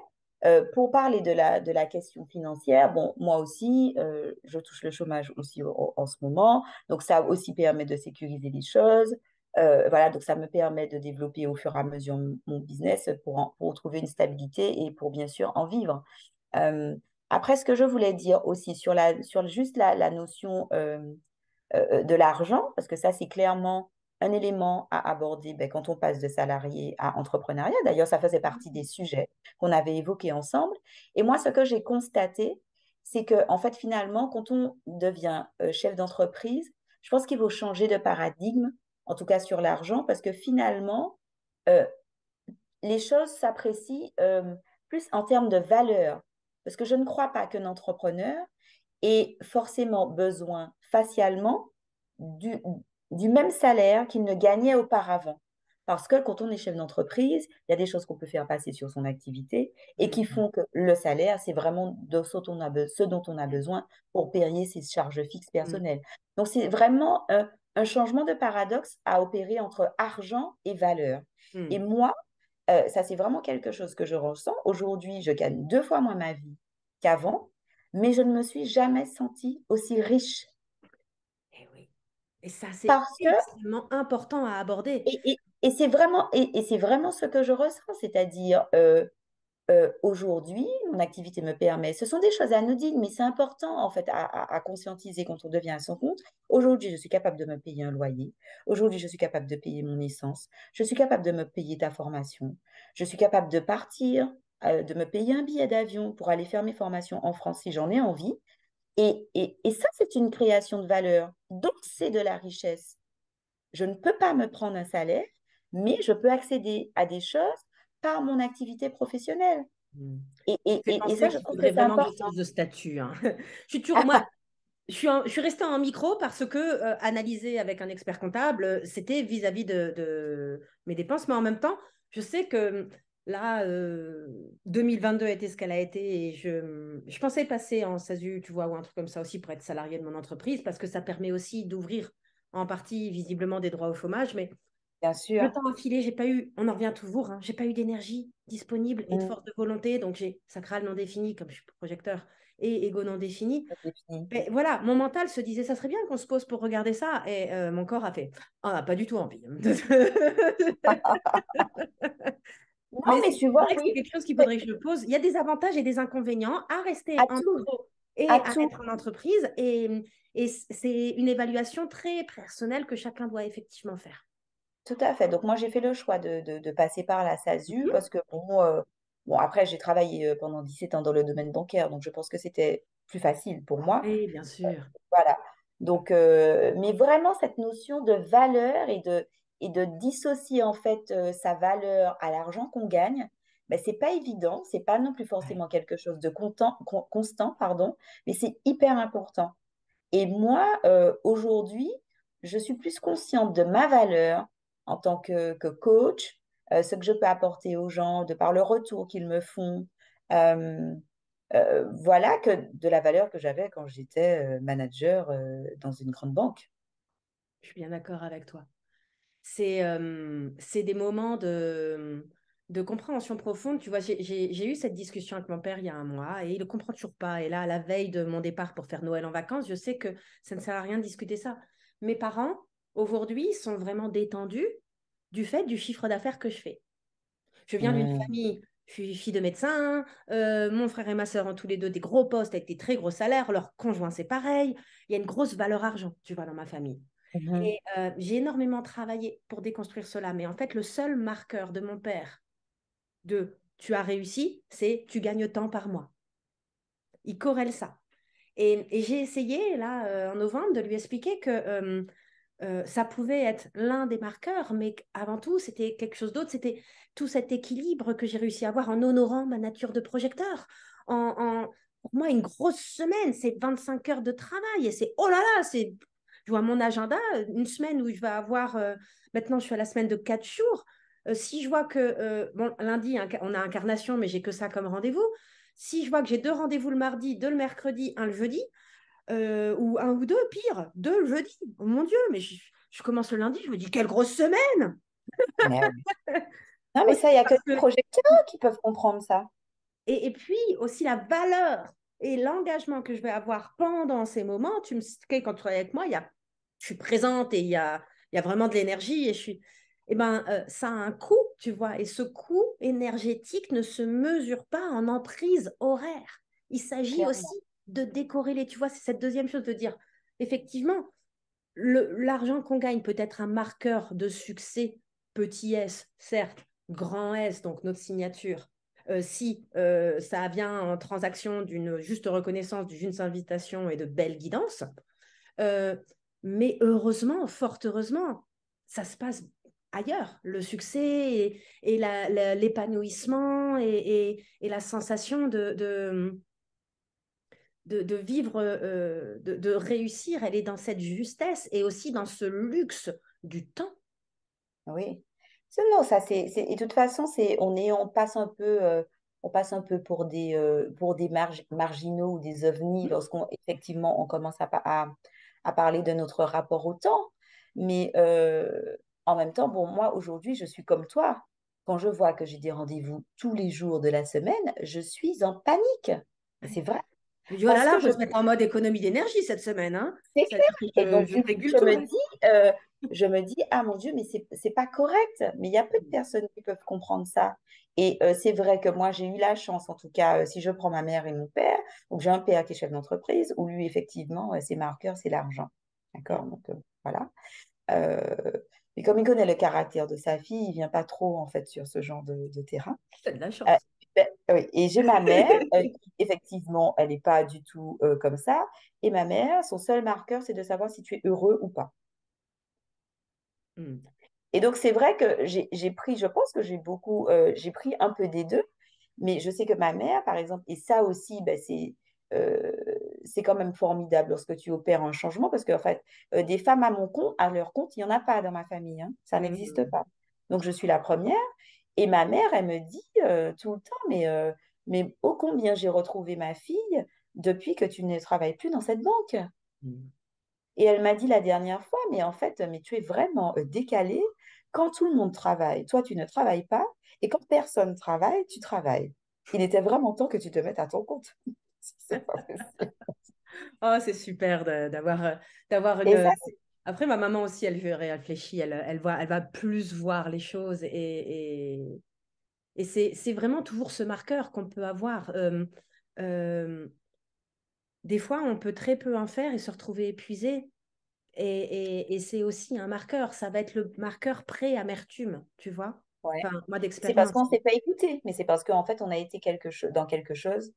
pour parler de la question financière, bon, moi aussi, je touche le chômage aussi en ce moment, donc ça aussi permet de sécuriser les choses. Voilà, donc ça me permet de développer au fur et à mesure mon business pour trouver une stabilité et pour bien sûr en vivre. Euh, Après, ce que je voulais dire aussi sur juste la notion de l'argent, parce que ça, c'est clairement un élément à aborder ben, quand on passe de salarié à entrepreneuriat. D'ailleurs, ça faisait partie des sujets qu'on avait évoqués ensemble. Et moi, ce que j'ai constaté, c'est que, en fait, finalement, quand on devient chef d'entreprise, je pense qu'il faut changer de paradigme, en tout cas sur l'argent, parce que finalement, euh, les choses s'apprécient plus en termes de valeur. Parce que je ne crois pas qu'un entrepreneur ait forcément besoin facialement du, du même salaire qu'il ne gagnait auparavant. Parce que quand on est chef d'entreprise, il y a des choses qu'on peut faire passer sur son activité et qui Mm, font que le salaire, c'est vraiment ce dont on a besoin pour payer ses charges fixes mm, personnelles. Donc, c'est vraiment un changement de paradoxe à opérer entre argent et valeur. Et mm. moi, ça, c'est vraiment quelque chose que je ressens. Aujourd'hui, je gagne 2 fois moins ma vie qu'avant, mais je ne me suis jamais sentie aussi riche Et oui. Et ça, c'est parce que, extrêmement important à aborder. et c'est vraiment ce que je ressens, c'est-à-dire aujourd'hui, mon activité me permet, ce sont des choses anodines, mais c'est important en fait à conscientiser quand on devient à son compte. Aujourd'hui, je suis capable de me payer un loyer. Aujourd'hui, je suis capable de payer mon essence. Je suis capable de me payer ta formation. Je suis capable de partir, de me payer un billet d'avion pour aller faire mes formations en France si j'en ai envie. Et ça, c'est une création de valeur. Donc, c'est de la richesse. Je ne peux pas me prendre un salaire, mais je peux accéder à des choses par mon activité professionnelle. Mm. Fait Et ça, penser je qu'il trouve que faudrait c'est vraiment que je important. change de statut, hein. Je suis toujours, moi, je suis restée en micro parce que analyser avec un expert comptable, c'était vis-à-vis de mes dépenses, mais en même temps, je sais que là, 2022 a été ce qu'elle a été et je pensais passer en SASU, tu vois, ou un truc comme ça aussi pour être salarié de mon entreprise parce que ça permet aussi d'ouvrir en partie visiblement des droits au chômage, mais Bien le sûr. temps a filé, j'ai pas eu, on en revient toujours, hein, j'ai pas eu d'énergie disponible et de Mm, force de volonté, donc j'ai sacral non défini comme je suis projecteur et ego non défini. c'est fini. Mais voilà, mon mental se disait, ça serait bien qu'on se pose pour regarder ça. Et mon corps a fait, ah, pas du tout envie. Non, Mais mais c'est tu vois, vrai que c'est oui, quelque chose qu'il c'est faudrait que je pose. Il y a des avantages et des inconvénients à rester à en tout, micro à et à tout. être en entreprise. Et c'est une évaluation très personnelle que chacun doit effectivement faire. Tout à fait. Donc, moi, j'ai fait le choix de passer par la SASU Mhm. parce que, bon, après, j'ai travaillé pendant 17 ans dans le domaine bancaire, donc je pense que c'était plus facile pour moi. Oui, bien sûr. Voilà. Donc, mais vraiment, cette notion de valeur et de dissocier en fait sa valeur à l'argent qu'on gagne, ben, c'est pas évident. C'est pas non plus Ouais. forcément quelque chose de constant, pardon, mais c'est hyper important. Et moi, aujourd'hui, je suis plus consciente de ma valeur en tant que coach, ce que je peux apporter aux gens de par le retour qu'ils me font. Euh, voilà que de la valeur que j'avais quand j'étais manager dans une grande banque. Je suis bien d'accord avec toi. c'est des moments de compréhension profonde. Tu vois, j'ai eu cette discussion avec mon père il y a un mois et il ne comprend toujours pas. Et là, à la veille de mon départ pour faire Noël en vacances, je sais que ça ne sert à rien de discuter ça. Mes parents, aujourd'hui, sont vraiment détendus du fait du chiffre d'affaires que je fais. Je viens d'une Hmm. famille, je suis fille de médecin, mon frère et ma sœur ont tous les deux des gros postes avec des très gros salaires, leur conjoint c'est pareil. Il y a une grosse valeur argent, tu vois, dans ma famille. Mhm. Et j'ai énormément travaillé pour déconstruire cela. Mais en fait, le seul marqueur de mon père de tu as réussi, c'est tu gagnes tant par mois. Il corrèle ça. Et j'ai essayé, là, en novembre, de lui expliquer que ça pouvait être l'un des marqueurs, mais avant tout, c'était quelque chose d'autre. C'était tout cet équilibre que j'ai réussi à avoir en honorant ma nature de projecteur. Pour moi, une grosse semaine, c'est 25 heures de travail. Et c'est, oh là là, je vois mon agenda, une semaine où je vais avoir, maintenant je suis à la semaine de 4 jours. Si je vois que, bon, lundi, on a incarnation, mais j'ai que ça comme rendez-vous. Si je vois que j'ai deux rendez-vous le mardi, deux le mercredi, un le jeudi, ou un ou deux, pire, deux le jeudi. Oh mon Dieu, mais je commence le lundi, je me dis, quelle grosse semaine! Mais oui. Non, mais Aussi ça, il n'y a que parce les que, projecteurs qui peuvent comprendre ça. et puis aussi la valeur et l'engagement que je vais avoir pendant ces moments. Tu me sais, quand tu travailles avec moi, je suis présente et il y a vraiment de l'énergie et ça a un coût, tu vois. Et ce coût énergétique ne se mesure pas en emprise horaire. Il s'agit aussi Clairement. de décorréler, tu vois, c'est cette deuxième chose de dire, effectivement, l'argent qu'on gagne peut être un marqueur de succès, petit s, certes, grand S, donc notre signature. Si ça vient en transaction d'une juste reconnaissance, d'une juste invitation et de belle guidance. Euh, mais heureusement, fort heureusement, ça se passe ailleurs. Le succès et l'épanouissement et la sensation de vivre, de réussir, elle est dans cette justesse et aussi dans ce luxe du temps. Oui. Non, ça et de toute façon, on passe un peu pour des marginaux ou des ovnis Mhm. lorsqu'on effectivement on commence à parler de notre rapport au temps. Mais en même temps, bon, moi aujourd'hui, je suis comme toi. Quand je vois que j'ai des rendez-vous tous les jours de la semaine, je suis en panique. Et c'est Ouais. vrai. Je me dis, oh là Parce là, que il faut se mettre en mode économie d'énergie cette semaine, hein. c'est clair. C'est-à-dire que Et donc, je du coup, régule tout le reste. euh, je me dis, ah mon Dieu, mais c'est pas correct. Mais il y a peu de Mhm. personnes qui peuvent comprendre ça. Et c'est vrai que moi, j'ai eu la chance, en tout cas, si je prends ma mère et mon père, donc j'ai un père qui est chef d'entreprise, où lui, effectivement, ses marqueurs, c'est l'argent. D'accord? Mhm. Donc, voilà. Euh, mais comme il connaît le caractère de sa fille, il vient pas trop, en fait, sur ce genre de terrain. T'as de la Euh, chance. oui. Et j'ai ma mère, qui, effectivement, elle n'est pas du tout comme ça. Et ma mère, son seul marqueur, c'est de savoir si tu es heureux ou pas. Mhm. Et donc, c'est vrai que j'ai pris, je pense que j'ai pris un peu des deux, mais je sais que ma mère, par exemple, et ça aussi, ben, euh, c'est quand même formidable lorsque tu opères un changement, parce qu'en fait, des femmes à mon compte, à leur compte, il n'y en a pas dans ma famille, hein. Ça n'existe Mhm. pas. Donc, je suis la première. Et ma mère, elle me dit tout le temps, mais ô combien j'ai retrouvé ma fille depuis que tu ne travailles plus dans cette banque. Mhm. Et elle m'a dit la dernière fois, mais en fait, mais tu es vraiment décalée. Quand tout le monde travaille, toi, tu ne travailles pas. Et quand personne travaille, tu travailles. Il était vraiment temps que tu te mettes à ton compte. C'est pas possible. Oh, c'est super d'avoir Et ça, une. Après, ma maman aussi, elle réfléchit, elle va plus voir les choses et c'est vraiment toujours ce marqueur qu'on peut avoir. Euh, des fois, on peut très peu en faire et se retrouver épuisé. Et c'est aussi un marqueur. Ça va être le marqueur pré-amertume, tu vois? ouais. Enfin, moi C'est parce d'expérience. qu'on ne s'est pas écouté, mais c'est parce qu'en fait, on a été dans quelque chose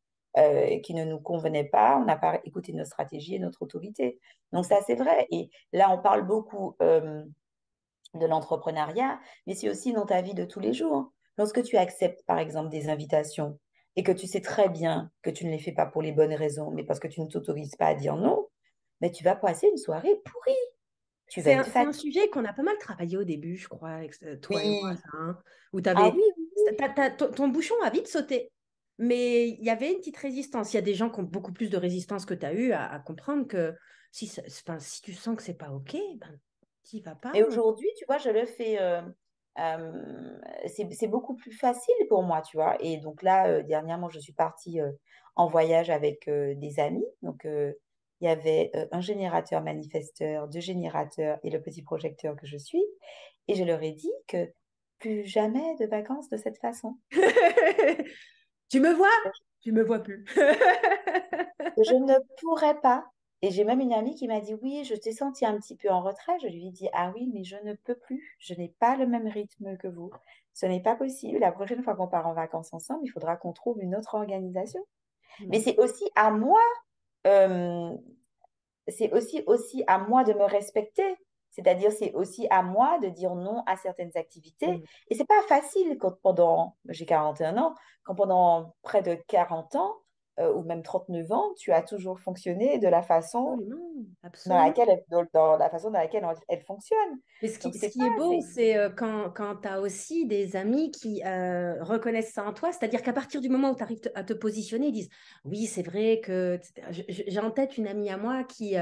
qui ne nous convenait pas. On n'a pas écouté notre stratégie et notre autorité. Donc ça, c'est vrai. Et là, on parle beaucoup de l'entrepreneuriat, mais c'est aussi dans ta vie de tous les jours. Lorsque tu acceptes, par exemple, des invitations et que tu sais très bien que tu ne les fais pas pour les bonnes raisons, mais parce que tu ne t'autorises pas à dire non, mais tu vas passer une soirée pourrie. Tu vas être C'est un fatigué. sujet qu'on a pas mal travaillé au début, je crois, avec, toi et moi, Oui. ça, hein, où Ah oui, oui, oui. ton bouchon a vite sauté. Mais il y avait une petite résistance. Il y a des gens qui ont beaucoup plus de résistance que tu as eu à comprendre que si tu sens que c'est pas OK, ben, Tu vas pas. Mais aujourd'hui, tu vois, je le fais. C'est beaucoup plus facile pour moi, tu vois. Et donc là, dernièrement, je suis partie en voyage avec des amis. Donc, il y avait un générateur manifesteur, deux générateurs et le petit projecteur que je suis. Et je leur ai dit que plus jamais de vacances de cette façon. Tu me vois? Tu me vois plus. Que je ne pourrais pas. Et j'ai même une amie qui m'a dit, oui, je t'ai senti un petit peu en retrait. Je lui ai dit, ah oui, mais je ne peux plus. Je n'ai pas le même rythme que vous. Ce n'est pas possible. La prochaine fois qu'on part en vacances ensemble, il faudra qu'on trouve une autre organisation. Mais Mm. c'est aussi à moi, euh, c'est aussi à moi de me respecter. C'est-à-dire, c'est aussi à moi de dire non à certaines activités. Mm. Et c'est pas facile quand pendant, j'ai 41 ans, quand pendant près de 40 ans, ou même 39 ans, tu as toujours fonctionné de la façon Absolument, dans absolument. laquelle dans la façon dans laquelle elle fonctionne. Mais Donc, ce c'est qui ça, est beau, c'est... c'est quand tu as aussi des amis qui reconnaissent ça en toi, c'est-à-dire qu'à partir du moment où tu arrives à te positionner, ils disent, oui, c'est vrai que, etc. J'ai en tête une amie à moi qui,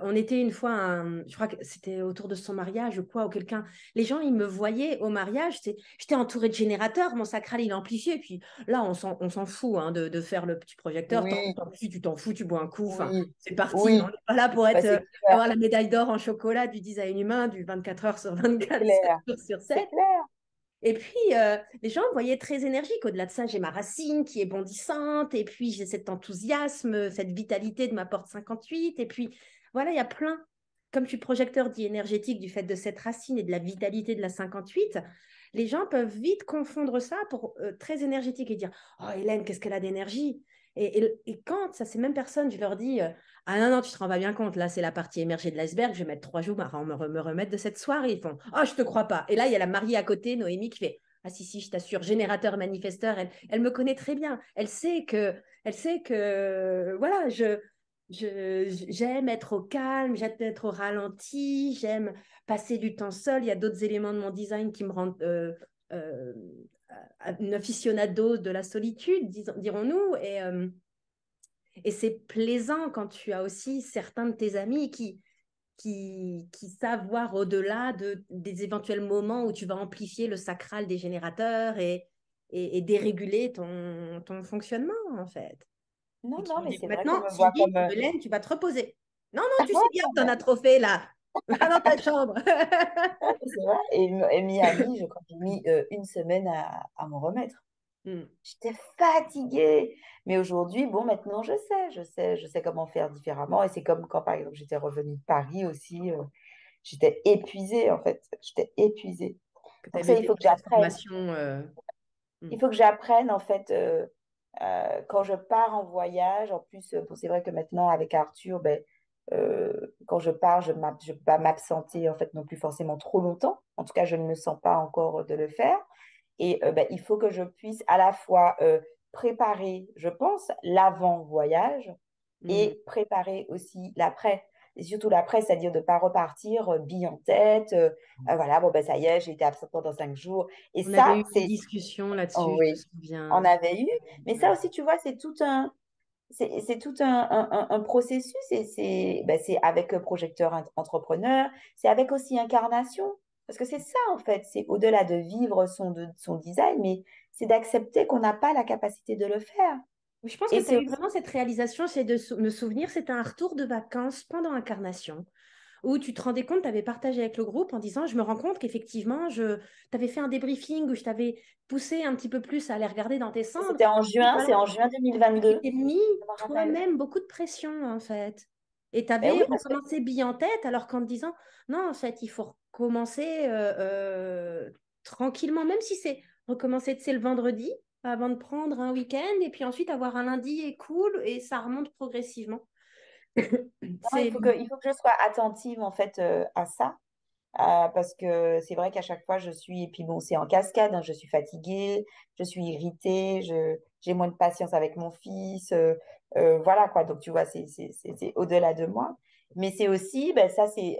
on était une fois, je crois que c'était autour de son mariage ou quoi, ou quelqu'un. Les gens, ils me voyaient au mariage. J'étais entourée de générateurs, mon sacral, il amplifiait. Et puis là, on s'en fout hein, de faire le petit projecteur. Oui, Tu t'en fous, tu bois un coup. Enfin, oui, c'est parti. On oui, n'est pas là pour bah, être, c'est clair, avoir la médaille d'or en chocolat du design humain du 24 heures sur c'est 24, 7 clair, jours sur c'est 7. clair. Et puis, les gens me voyaient très énergique. Au-delà de ça, j'ai ma racine qui est bondissante. Et puis, j'ai cet enthousiasme, cette vitalité de ma porte 58. Et puis, voilà, il y a plein. Comme tu projecteur dit énergétique du fait de cette racine et de la vitalité de la 58, les gens peuvent vite confondre ça pour très énergétique et dire oh, Hélène, qu'est-ce qu'elle a d'énergie et quand ça, ces mêmes personnes, je leur dis ah non, non, tu te rends pas bien compte, là, c'est la partie émergée de l'iceberg, je vais mettre 3 jours à me remettre de cette soirée. Ils font oh, je te crois pas. Et là, il y a la mariée à côté, Noémie, qui fait ah si, si, je t'assure, générateur, manifesteur, elle me connaît très bien. Elle sait que voilà, j'aime être au calme, j'aime être au ralenti, j'aime passer du temps seul. Il y a d'autres éléments de mon design qui me rendent euh, une aficionado de la solitude, dirons-nous. Et c'est plaisant quand tu as aussi certains de tes amis qui savent voir au-delà des éventuels moments où tu vas amplifier le sacral des générateurs et déréguler ton fonctionnement, en fait. Et Non, qui non, vont mais dire c'est vrai qu'on maintenant, me voit Sylvie, comme... Hélène, tu vas te reposer. Non, non, tu sais bien que tu en as trop fait là. Va dans ta chambre. C'est vrai. Et Miami, je crois que j'ai mis une semaine à m'en remettre. Hmm. J'étais fatiguée. Mais aujourd'hui, bon, maintenant, je sais comment faire différemment. Et c'est comme quand, par exemple, j'étais revenue de Paris aussi. J'étais épuisée, en fait. J'étais épuisée. Que tu Donc avais ça, il été faut que dans cette j'apprenne. formation. Hmm. Il faut que j'apprenne, en fait, quand je pars en voyage. En plus, bon, c'est vrai que maintenant, avec Arthur, ben, quand je pars, je ne peux pas m'absenter, en fait, non plus forcément trop longtemps. En tout cas, je ne me sens pas encore de le faire. Et ben, il faut que je puisse à la fois préparer, je pense, l'avant-voyage Hmm. et préparer aussi l'après. Et surtout l'après, c'est-à-dire de ne pas repartir bille en tête. Voilà, bon, ben ça y est, j'ai été absente pendant 5 jours. Et On avait ça, eu une c'est... discussion Oh là-dessus, je me oui, on souviens. avait eu. Mais ça aussi, tu vois, c'est tout un processus. Et c'est avec Projecteur Entrepreneur, c'est avec aussi Incarnation. Parce que c'est ça, en fait, c'est au-delà de vivre son design, mais c'est d'accepter qu'on n'a pas la capacité de le faire. Je pense que Et tu as c'est eu aussi, vraiment cette réalisation, c'est de me souvenir, c'était un retour de vacances pendant Incarnation, où tu te rendais compte, tu avais partagé avec le groupe en disant, je me rends compte qu'effectivement, tu avais fait un débriefing où je t'avais poussé un petit peu plus à aller regarder dans tes cendres. Et c'est voilà. en juin Et tu 2022, t'es mis je me rappelle. toi-même beaucoup de pression, en fait. Et tu Ben avais oui, parce que recommencé bille en tête, alors qu'en te disant, non, en fait, il faut recommencer tranquillement, même si c'est recommencer, tu sais, le vendredi, avant de prendre un week-end, et puis ensuite avoir un lundi et cool, et ça remonte progressivement. non, C'est il faut que je sois attentive, en fait, à ça. Parce que c'est vrai qu'à chaque fois, et puis bon, c'est en cascade, hein, je suis fatiguée, je suis irritée, j'ai moins de patience avec mon fils, voilà quoi. Donc tu vois, c'est au-delà de moi. Mais c'est aussi, ben, ça, c'est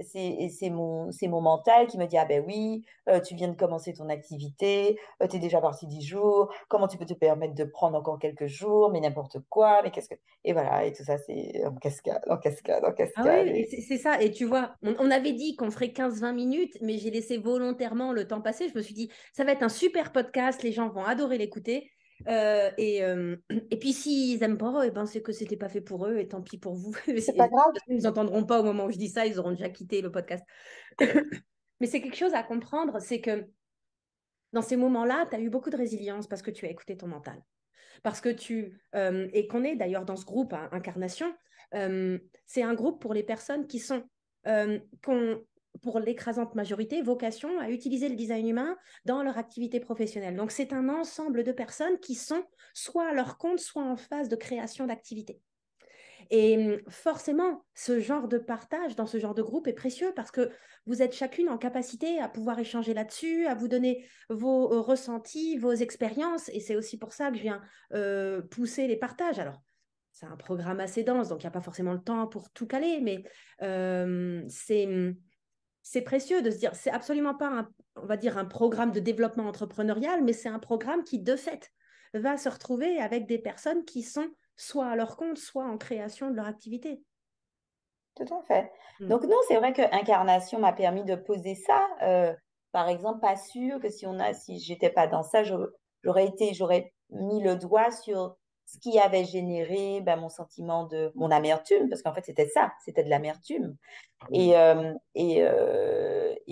c'est mon mental qui me dit, ah ben oui, tu viens de commencer ton activité, tu es déjà parti 10 jours, comment tu peux te permettre de prendre encore quelques jours, mais n'importe quoi, mais qu'est-ce que... Et voilà, et tout ça, c'est en cascade, en cascade, en Ah oui, cascade. et Et... c'est ça. Et tu vois, on avait dit qu'on ferait 15-20 minutes, mais j'ai laissé volontairement le temps passer. Je me suis dit, ça va être un super podcast, les gens vont adorer l'écouter. Et puis s'ils n'aiment pas, eh ben, c'est que c'était pas fait pour eux, et tant pis pour vous. C'est pas Ils grave. n'entendront pas au moment où je dis ça, ils auront déjà quitté le podcast. Mais c'est quelque chose à comprendre, c'est que dans ces moments-là, tu as eu beaucoup de résilience parce que tu as écouté ton mental. Parce que et qu'on est d'ailleurs dans ce groupe, hein, Incarnation, c'est un groupe pour les personnes qui ont, pour l'écrasante majorité, vocation à utiliser le design humain dans leur activité professionnelle. Donc, c'est un ensemble de personnes qui sont soit à leur compte, soit en phase de création d'activité. Et forcément, ce genre de partage dans ce genre de groupe est précieux parce que vous êtes chacune en capacité à pouvoir échanger là-dessus, à vous donner vos ressentis, vos expériences. Et c'est aussi pour ça que je viens pousser les partages. Alors, c'est un programme assez dense, donc il n'y a pas forcément le temps pour tout caler, mais c'est précieux de se dire, c'est absolument pas on va dire, un programme de développement entrepreneurial, mais c'est un programme qui, de fait, va se retrouver avec des personnes qui sont soit à leur compte, soit en création de leur activité. Tout à fait. Mm. Donc non, c'est vrai que Incarnation m'a permis de poser ça. Par exemple, pas sûr que si j'étais pas dans ça, j'aurais mis le doigt sur ce qui avait généré ben, mon sentiment de mon amertume, parce qu'en fait c'était ça, c'était de l'amertume. Et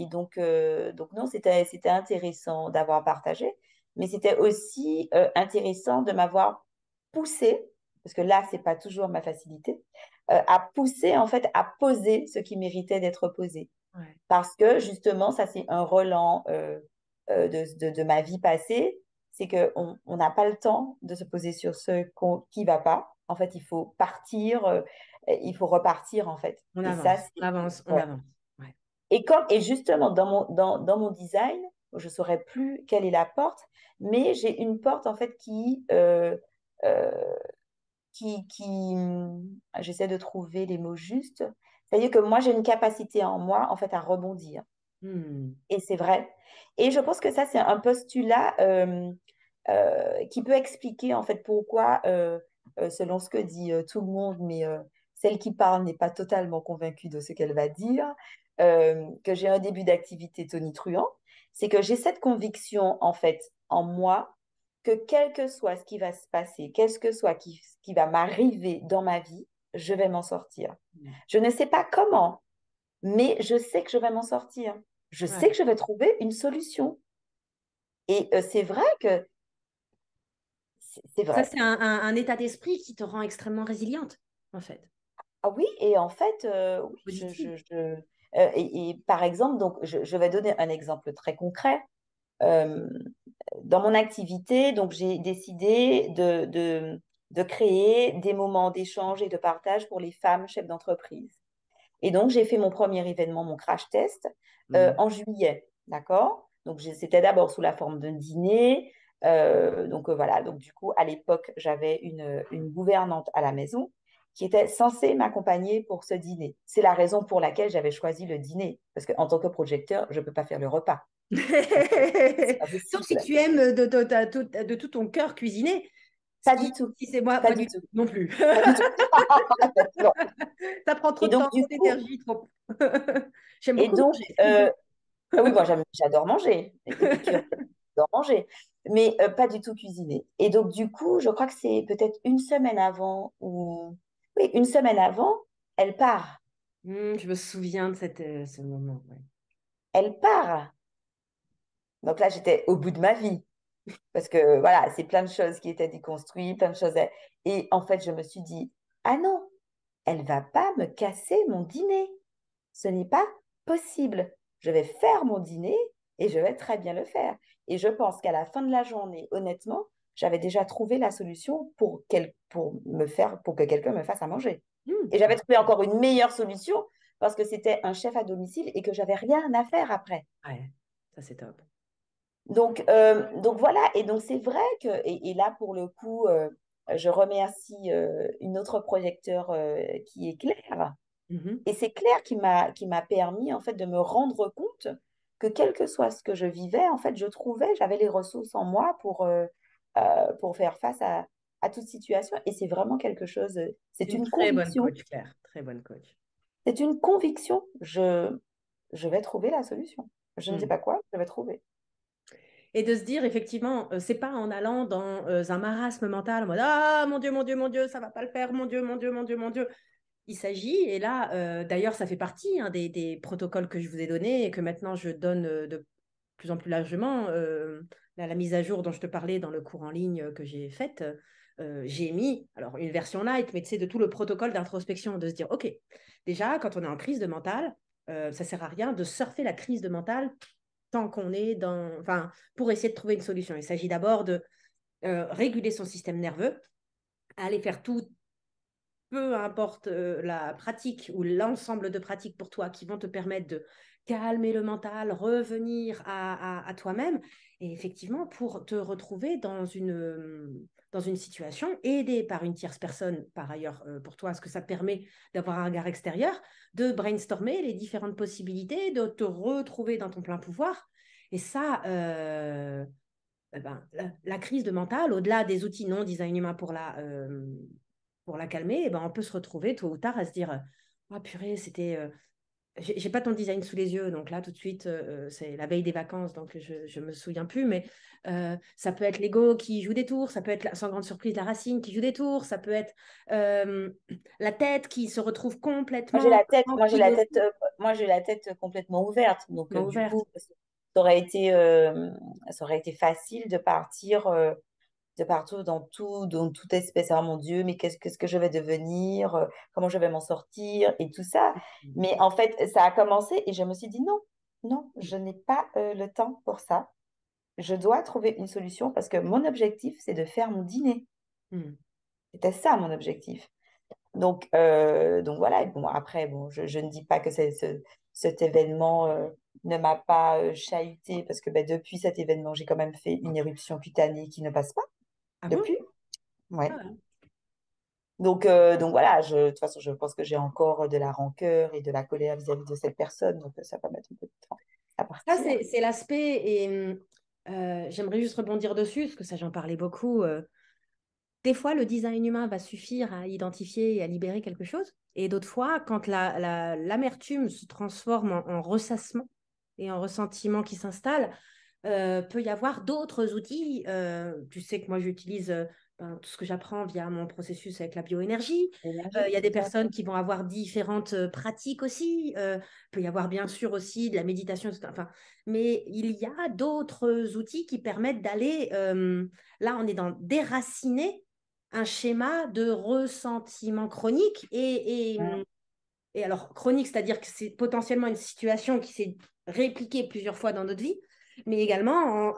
donc non, c'était intéressant d'avoir partagé, mais c'était aussi intéressant de m'avoir poussé, parce que là c'est pas toujours ma facilité à pousser, en fait, à poser ce qui méritait d'être posé. Ouais. Parce que, justement, ça, c'est un relent de ma vie passée, c'est qu'on n'a pas le temps de se poser sur qui va pas. En fait, il faut partir, il faut repartir, en fait. On Et ça, avance, on c'est... avance, on Ouais. avance. Ouais. Et justement, dans mon design, je ne saurais plus quelle est la porte, mais j'ai une porte, en fait, euh, j'essaie de trouver les mots justes. C'est-à-dire que moi, j'ai une capacité en moi, en fait, à rebondir. Hmm. Et c'est vrai. Et je pense que ça, c'est un postulat qui peut expliquer, en fait, pourquoi, selon ce que dit tout le monde, mais celle qui parle n'est pas totalement convaincue de ce qu'elle va dire, que j'ai un début d'activité tonitruant. C'est que j'ai cette conviction, en fait, en moi, que quel que soit ce qui va se passer, quel que soit ce qui va m'arriver dans ma vie, je vais m'en sortir. Je ne sais pas comment, mais je sais que je vais m'en sortir. Je sais Ouais. que je vais trouver une solution. Et c'est vrai que c'est Ça, vrai. c'est un état d'esprit qui te rend extrêmement résiliente, en fait, Ah oui, et en fait, oui, positive. et par exemple, donc, je vais donner un exemple très concret. Euh, Dans mon activité, donc, j'ai décidé de créer des moments d'échange et de partage pour les femmes chefs d'entreprise. Et donc, j'ai fait mon premier événement, mon crash test, Hmm. en juillet, d'accord? Donc, c'était d'abord sous la forme d'un dîner. Donc, voilà. Donc, du coup, à l'époque, j'avais une gouvernante à la maison qui était censée m'accompagner pour ce dîner. C'est la raison pour laquelle j'avais choisi le dîner. Parce qu'en tant que projecteur, je ne peux pas faire le repas. C'est pas Sauf si possible. tu aimes de tout ton cœur cuisiner, ce Pas du qui, tout. si c'est moi, Pas pas du du tout tout. non plus. Pas du tout. Non. Ça prend trop Et de donc, temps, du trop coup, d'énergie, trop. J'aime et beaucoup donc manger. ah oui, moi j'adore manger. Épicure, j'adore manger. Mais pas du tout cuisiner. Et donc, du coup, je crois que c'est peut-être une semaine avant ou... Oui, une semaine avant, elle part. Je me souviens de ce moment. Ouais. Elle part. Donc là, j'étais au bout de ma vie. Parce que voilà, c'est plein de choses qui étaient déconstruites, plein de choses. Et en fait, je me suis dit, ah non, elle va pas me casser mon dîner. Ce n'est pas possible. Je vais faire mon dîner et je vais très bien le faire. Et je pense qu'à la fin de la journée, honnêtement, j'avais déjà trouvé la solution pour que quelqu'un me fasse à manger. Et j'avais trouvé encore une meilleure solution parce que c'était un chef à domicile et que j'avais rien à faire après. Ouais, ça c'est top. Donc voilà, et donc c'est vrai que, et là pour le coup, je remercie une autre projecteur qui est Claire, Mhm. Et c'est Claire qui m'a permis, en fait, de me rendre compte que quel que soit ce que je vivais, en fait, j'avais les ressources en moi pour faire face à toute situation. Et c'est vraiment quelque chose, C'est une très bonne coach, conviction. Claire. Très bonne coach. C'est une conviction. Je vais trouver la solution. Je ne sais Mm. pas quoi, je vais trouver. Et de se dire, effectivement, c'est pas en allant dans un marasme mental, en mode ah mon Dieu, mon Dieu, mon Dieu, ça va pas le faire, mon Dieu, mon Dieu, mon Dieu, mon Dieu. Il s'agit, et là, d'ailleurs, ça fait partie hein, des protocoles que je vous ai donnés et que maintenant je donne de plus en plus largement. La mise à jour dont je te parlais dans le cours en ligne que j'ai faite, j'ai mis alors une version light, mais tu sais, de tout le protocole d'introspection, de se dire, OK, déjà, quand on est en crise de mental, ça sert à rien de surfer la crise de mental tant qu'on est dans. Enfin, pour essayer de trouver une solution. Il s'agit d'abord de réguler son système nerveux, aller faire tout peu importe la pratique ou l'ensemble de pratiques pour toi qui vont te permettre de calmer le mental, revenir à toi-même, et effectivement pour te retrouver dans une situation aidée par une tierce personne, par ailleurs pour toi, ce que ça permet d'avoir un regard extérieur, de brainstormer les différentes possibilités, de te retrouver dans ton plein pouvoir. Et ça, eh ben, la crise de mental, au-delà des outils non design humain pour la calmer, eh ben, on peut se retrouver tôt ou tard à se dire ah purée, c'était. J'ai pas ton design sous les yeux, donc là tout de suite, c'est la veille des vacances, donc je me souviens plus, mais ça peut être l'ego qui joue des tours, ça peut être, sans grande surprise, la racine qui joue des tours, ça peut être euh, la tête qui se retrouve Moi, j'ai complètement la tête, moi, j'ai remplie la de tête, moi, j'ai la tête complètement ouverte. Donc, du ouverte. coup, ça aurait été facile de partir dans toute espèce. Ah mon Dieu, mais qu'est-ce que je vais devenir? Comment je vais m'en sortir? Et tout ça. Mais en fait, ça a commencé et je me suis dit non, non, je n'ai pas le temps pour ça. Je dois trouver une solution parce que mon objectif, c'est de faire mon dîner. Mm. C'était ça mon objectif. Donc voilà. Et bon, après, bon, je ne dis pas que cet événement ne m'a pas chahuté parce que ben, depuis cet événement, j'ai quand même fait une éruption cutanée qui ne passe pas Ah bon? depuis. Ouais. Ah ouais. Donc voilà, de toute façon, je pense que j'ai encore de la rancœur et de la colère vis-à-vis de cette personne. Donc ça va mettre un peu de temps à Ça, partir. c'est l'aspect, et j'aimerais juste rebondir dessus, parce que ça, j'en parlais beaucoup. Des fois, le design humain va suffire à identifier et à libérer quelque chose. Et d'autres fois, quand l'amertume se transforme en ressassement et en ressentiment qui s'installe, peut y avoir d'autres outils. Tu sais que moi, j'utilise ben, tout ce que j'apprends via mon processus avec la bioénergie. L'énergie, Il y a des tout à personnes fait. qui vont avoir différentes pratiques aussi. Peut y avoir bien sûr aussi de la méditation, etc. Enfin, mais il y a d'autres outils qui permettent d'aller, là, on est dans déraciner un schéma de ressentiment chronique Mm. et alors chronique, c'est-à-dire que c'est potentiellement une situation qui s'est répliquée plusieurs fois dans notre vie, mais également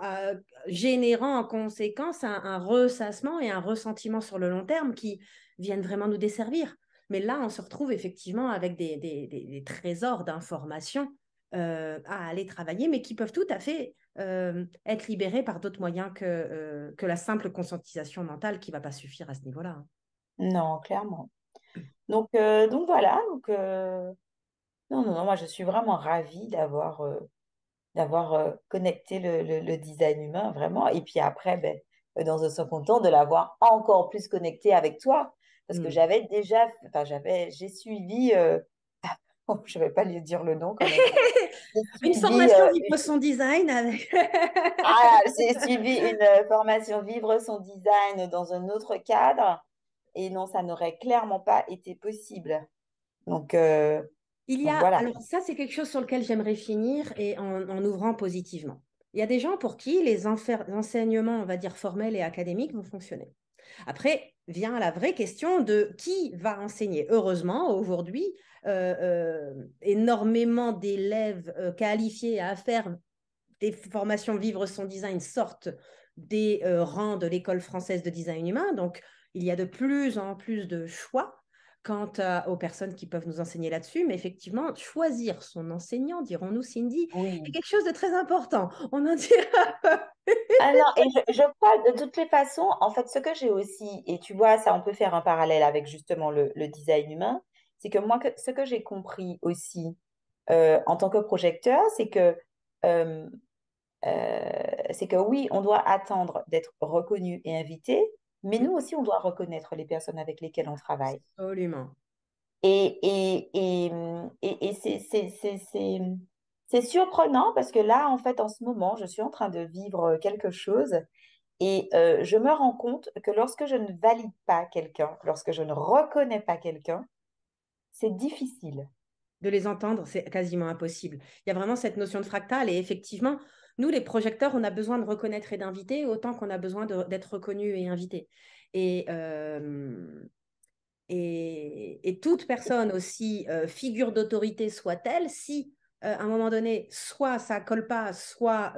générant en conséquence un ressassement et un ressentiment sur le long terme qui viennent vraiment nous desservir. Mais là, on se retrouve effectivement avec des trésors d'informations à aller travailler, mais qui peuvent tout à fait être libérés par d'autres moyens que la simple conscientisation mentale qui ne va pas suffire à ce niveau-là. Hein. Non, clairement. Donc voilà. Non, non, non, moi je suis vraiment ravie d'avoir connecté le design humain, vraiment. Et puis après, ben, dans un second temps, de l'avoir encore plus connecté avec toi. Parce que Hmm. j'avais déjà, enfin, j'ai suivi, oh, je ne vais pas lui dire le nom quand même. J'ai Une suivi, formation vivre son design avec. j'ai suivi une formation Vivre son design dans un autre cadre. Et non, ça n'aurait clairement pas été possible. Donc, euh, Il y donc a, voilà. alors ça, c'est quelque chose sur lequel j'aimerais finir et en ouvrant positivement. Il y a des gens pour qui les enseignements, on va dire, formels et académiques vont fonctionner. Après, vient la vraie question de qui va enseigner. Heureusement, aujourd'hui, énormément d'élèves qualifiés à faire des formations Vivre son design sortent des rangs de l'école française de design humain. Donc, il y a de plus en plus de choix aux personnes qui peuvent nous enseigner là-dessus. Mais effectivement, choisir son enseignant, dirons-nous, Cindy, est Oui. quelque chose de très important. On en dira. Ah non, et je crois de toutes les façons, en fait, ce que j'ai aussi, et tu vois, ça, on peut faire un parallèle avec justement le design humain, c'est que moi, ce que j'ai compris aussi en tant que projecteur, euh, c'est que oui, on doit attendre d'être reconnu et invité, mais nous aussi, on doit reconnaître les personnes avec lesquelles on travaille. Absolument. Et c'est surprenant parce que là, en fait, en ce moment, je suis en train de vivre quelque chose et je me rends compte que lorsque je ne valide pas quelqu'un, lorsque je ne reconnais pas quelqu'un, c'est difficile. De les entendre, c'est quasiment impossible. Il y a vraiment cette notion de fractal et effectivement, nous, les projecteurs, on a besoin de reconnaître et d'inviter autant qu'on a besoin d'être reconnu et invité. Et, euh, et toute personne, aussi figure d'autorité soit-elle, si à un moment donné, soit ça colle pas, soit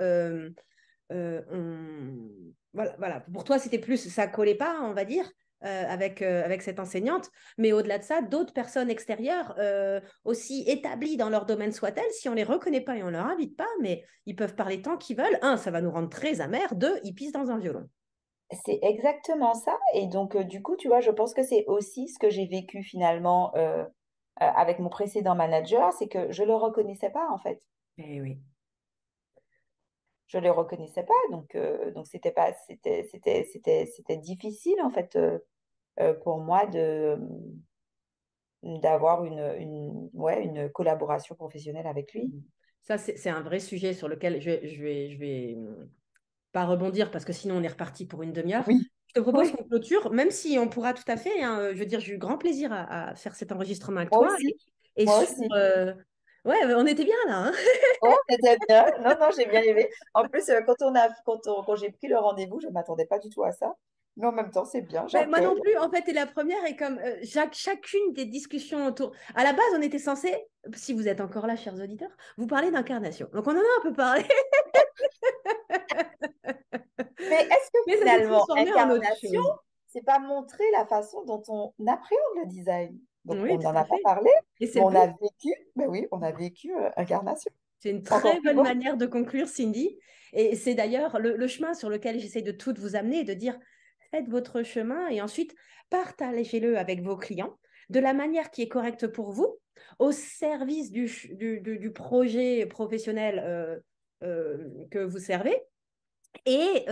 voilà, voilà. Pour toi, c'était plus ça collait pas, on va dire, avec cette enseignante. Mais au-delà de ça, d'autres personnes extérieures, aussi établies dans leur domaine soient-elles, si on les reconnaît pas et on leur invite pas, mais ils peuvent parler tant qu'ils veulent. Un, ça va nous rendre très amers. Deux, ils pissent dans un violon. C'est exactement ça. Et donc, du coup, tu vois, je pense que c'est aussi ce que j'ai vécu finalement avec mon précédent manager, c'est que je ne le reconnaissais pas, en fait. Eh oui. Je ne le reconnaissais pas. Donc c'était pas, c'était difficile, en fait, pour moi d'avoir ouais, une collaboration professionnelle avec lui. Ça, c'est un vrai sujet sur lequel je vais pas rebondir parce que sinon on est reparti pour une demi-heure. Oui, Je te propose oui, qu'on clôture, même si on pourra tout à fait, hein, je veux dire, j'ai eu grand plaisir à faire cet enregistrement avec moi toi. aussi, Et moi sur... aussi. Ouais, on était bien là, hein. Ouais, c'était bien. Non, non, j'ai bien aimé. En plus, quand j'ai pris le rendez-vous, je ne m'attendais pas du tout à ça. Mais en même temps, c'est bien, Mais moi non j'accueille. plus, en fait, et la première est comme chacune des discussions autour. À la base, on était censé, si vous êtes encore là, chers auditeurs, vous parler d'incarnation. Donc on en a un peu parlé, Mais est-ce que mais ça s'est finalement, transformé en autre incarnation, chose. c'est pas montrer la façon dont on appréhende le design? Donc, Oui, on tout n'en à a pas fait. parlé, Et c'est mais le on but. a vécu, ben oui, on a vécu incarnation. C'est une Encore très plus bonne beau. manière de conclure, Cindy. Et c'est d'ailleurs le chemin sur lequel j'essaie de tout vous amener, de dire faites votre chemin et ensuite partagez-le avec vos clients de la manière qui est correcte pour vous, au service du projet professionnel que vous servez et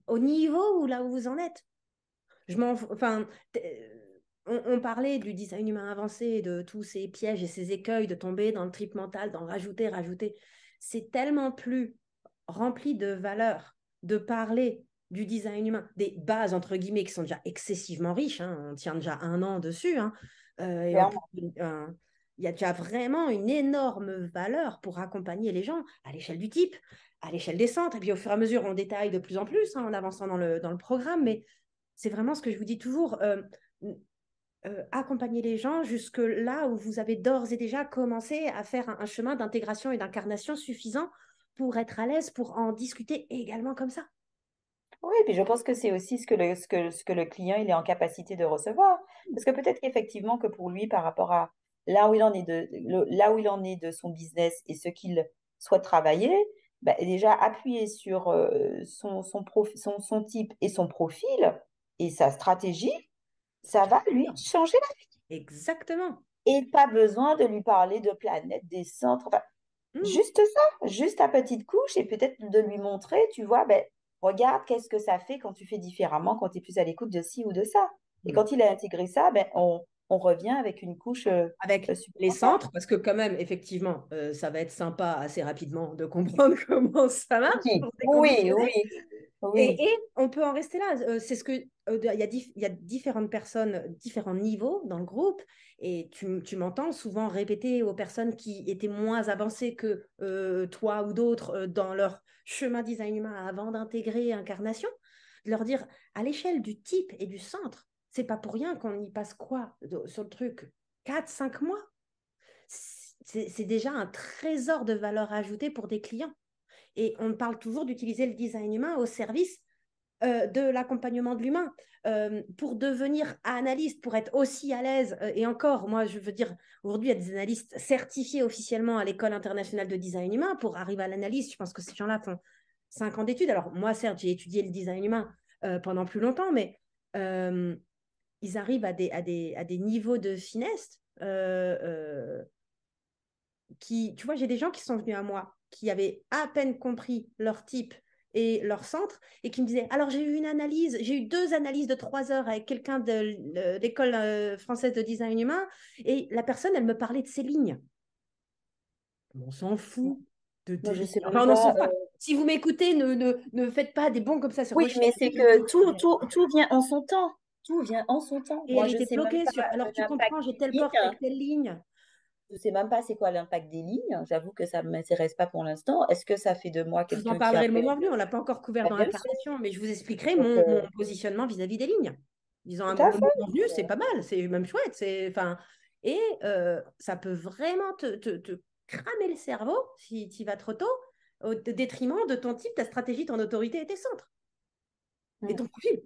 au niveau où là où vous en êtes. Enfin, on parlait du design humain avancé, de tous ces pièges et ces écueils, de tomber dans le trip mental, d'en rajouter, rajouter. C'est tellement plus rempli de valeurs de parler du design humain, des bases, entre guillemets, qui sont déjà excessivement riches. Hein, on tient déjà 1 an dessus. Hein, et Clairement. il y a déjà vraiment une énorme valeur pour accompagner les gens à l'échelle du type, à l'échelle des centres. Et puis au fur et à mesure, on détaille de plus en plus hein, en avançant dans le programme. Mais c'est vraiment ce que je vous dis toujours, accompagner les gens jusque là où vous avez d'ores et déjà commencé à faire un chemin d'intégration et d'incarnation suffisant pour être à l'aise, pour en discuter également comme ça. Oui, et puis je pense que c'est aussi ce que le client il est en capacité de recevoir. Parce que peut-être qu'effectivement que pour lui, par rapport à là où il en est là où il en est de son business et ce qu'il souhaite travailler, bah, déjà appuyer sur son type et son profil et sa stratégie, Ça ça va lui suffit. changer la vie. Exactement. Et pas besoin de lui parler de planètes, des centres. Enfin, Mmh. juste ça, juste ta petite couche et peut-être de lui montrer, tu vois, ben, regarde qu'est-ce que ça fait quand tu fais différemment, quand tu es plus à l'écoute de ci ou de ça. Et Mmh. quand il a intégré ça, ben, on revient avec une couche Avec les supplémentaire. centres, parce que quand même, effectivement, ça va être sympa assez rapidement de comprendre comment ça marche Oui, pour oui, décommissionner. oui, Et oui. on peut en rester là. C'est ce que il y a différentes personnes, différents niveaux dans le groupe, et tu m'entends souvent répéter aux personnes qui étaient moins avancées que toi ou d'autres dans leur chemin design humain avant d'intégrer Incarnation, de leur dire à l'échelle du type et du centre, c'est pas pour rien qu'on y passe quoi sur le truc 4 5 mois. C'est déjà un trésor de valeur ajoutée pour des clients. Et on parle toujours d'utiliser le design humain au service de l'accompagnement de l'humain. Pour devenir analyste, pour être aussi à l'aise, et encore, moi, je veux dire, aujourd'hui, il y a des analystes certifiés officiellement à l'École internationale de design humain. Pour arriver à l'analyste, je pense que ces gens-là font 5 ans d'études. Alors, moi, certes, j'ai étudié le design humain pendant plus longtemps, mais euh, ils arrivent à des niveaux de finesse qui, tu vois, j'ai des gens qui sont venus à moi, qui avaient à peine compris leur type et leur centre, et qui me disaient, alors j'ai eu 2 analyses de 3 heures avec quelqu'un de l'école française de design humain, et la personne, elle me parlait de ses lignes. On s'en fout de Moi, tes je lignes. sais même Enfin, on n'en pas. s'en fout pas. Si vous m'écoutez, ne faites pas des bons comme ça sur Oui, mais recherche. c'est que tout vient en son temps. Tout vient en son temps. Et Moi, elle je était sais même bloquée pas sur, alors tu l'impact comprends, j'ai des tel porte lignes. avec telle ligne. Je sais même pas c'est quoi l'impact des lignes. J'avoue que ça ne m'intéresse pas pour l'instant. Est-ce que ça fait de moi Je vous en quelqu'un qui parlerai le après... moment venu, on ne l'a pas encore couvert Bah, dans bien sûr. l'incarnation, mais je vous expliquerai Donc, mon positionnement vis-à-vis des lignes. Disons, tout à le fait. moment venu, c'est pas mal, c'est même chouette. Enfin, et ça peut vraiment te cramer le cerveau si tu y vas trop tôt, au détriment de ton type, ta stratégie, ton autorité et tes centres, et Mm. ton profil.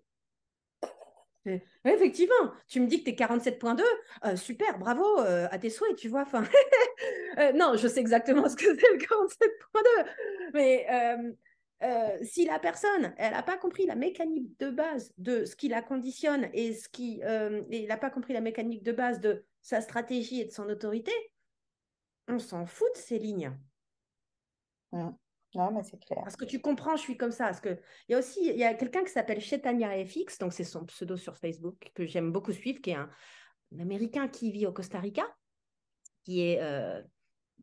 Ouais, effectivement, tu me dis que tu es 47,2, super, bravo, à tes souhaits, tu vois. Enfin, non, je sais exactement ce que c'est le 47,2. Mais si la personne, elle n'a pas compris la mécanique de base de ce qui la conditionne et il n'a pas compris la mécanique de base de sa stratégie et de son autorité, on s'en fout de ces lignes. Mm. Non, mais c'est clair. Parce que tu comprends, je suis comme ça. Parce que il y a quelqu'un qui s'appelle Chetania FX, donc c'est son pseudo sur Facebook, que j'aime beaucoup suivre, qui est un Américain qui vit au Costa Rica, qui est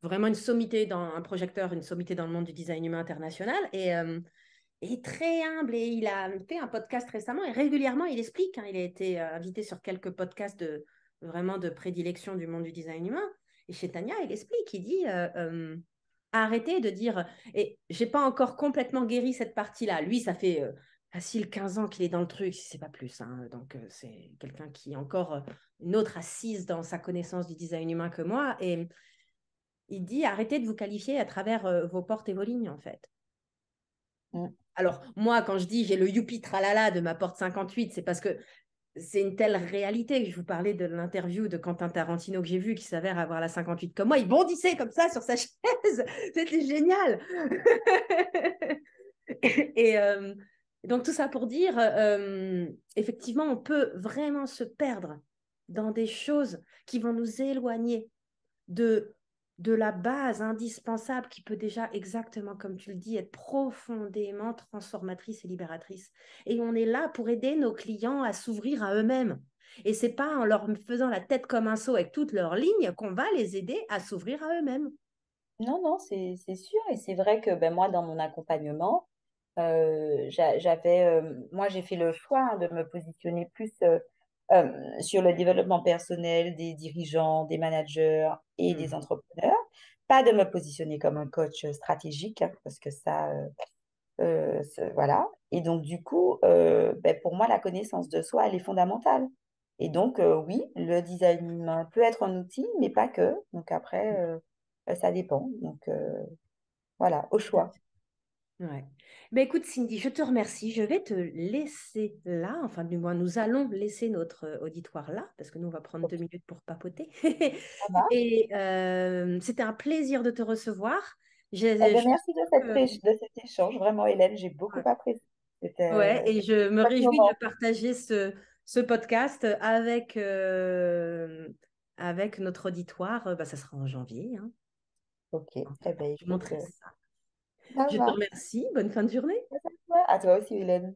vraiment une sommité un projecteur, une sommité dans le monde du design humain international et très humble. Et il a fait un podcast récemment et régulièrement, il explique, hein, il a été invité sur quelques podcasts vraiment de prédilection du monde du design humain. Et chez Tania, il explique, il dit arrêtez de dire, et j'ai pas encore complètement guéri cette partie-là. Lui, ça fait facile 15 ans qu'il est dans le truc, si c'est pas plus. Hein. Donc, c'est quelqu'un qui est encore une autre assise dans sa connaissance du design humain que moi. Et il dit arrêtez de vous qualifier à travers vos portes et vos lignes, en fait. Mm. Alors, moi, quand je dis j'ai le youpi tralala de ma porte 58, c'est parce que c'est une telle réalité. Je vous parlais de l'interview de Quentin Tarantino que j'ai vu qui s'avère avoir la 58 comme moi. Il bondissait comme ça sur sa chaise. C'était génial. et donc, tout ça pour dire, effectivement, on peut vraiment se perdre dans des choses qui vont nous éloigner de, de la base indispensable qui peut déjà, exactement comme tu le dis, être profondément transformatrice et libératrice. Et on est là pour aider nos clients à s'ouvrir à eux-mêmes. Et c'est pas en leur faisant la tête comme un seau avec toutes leurs lignes qu'on va les aider à s'ouvrir à eux-mêmes. Non, non, c'est sûr. Et c'est vrai que ben, moi, dans mon accompagnement, moi, j'ai fait le choix hein, de me positionner plus sur le développement personnel des dirigeants, des managers et des Hmm. entrepreneurs. Pas de me positionner comme un coach stratégique, hein, parce que ça, voilà. Et donc, du coup, ben, pour moi, la connaissance de soi, elle est fondamentale. Et donc, oui, le design humain peut être un outil, mais pas que. Donc, après, ça dépend. Donc, voilà, au choix. Ouais. Ben écoute, Cindy, je te remercie. Je vais te laisser là. Enfin, du moins, nous allons laisser notre auditoire là, parce que nous, on va prendre 2 minutes pour papoter. Ça marche. Et c'était un plaisir de te recevoir. Eh Je bien, suis merci de, sûre que... de cet échange. Vraiment, Hélène, j'ai beaucoup Ouais. apprécié. C'était Ouais, et je me un chouette réjouis de moment. partager ce podcast avec notre auditoire. Ben, ça sera en janvier, hein. Ok. Eh bien, Je écoute, montrerai ça. ça Je te va. remercie. Bonne fin de journée. À toi aussi, Hélène.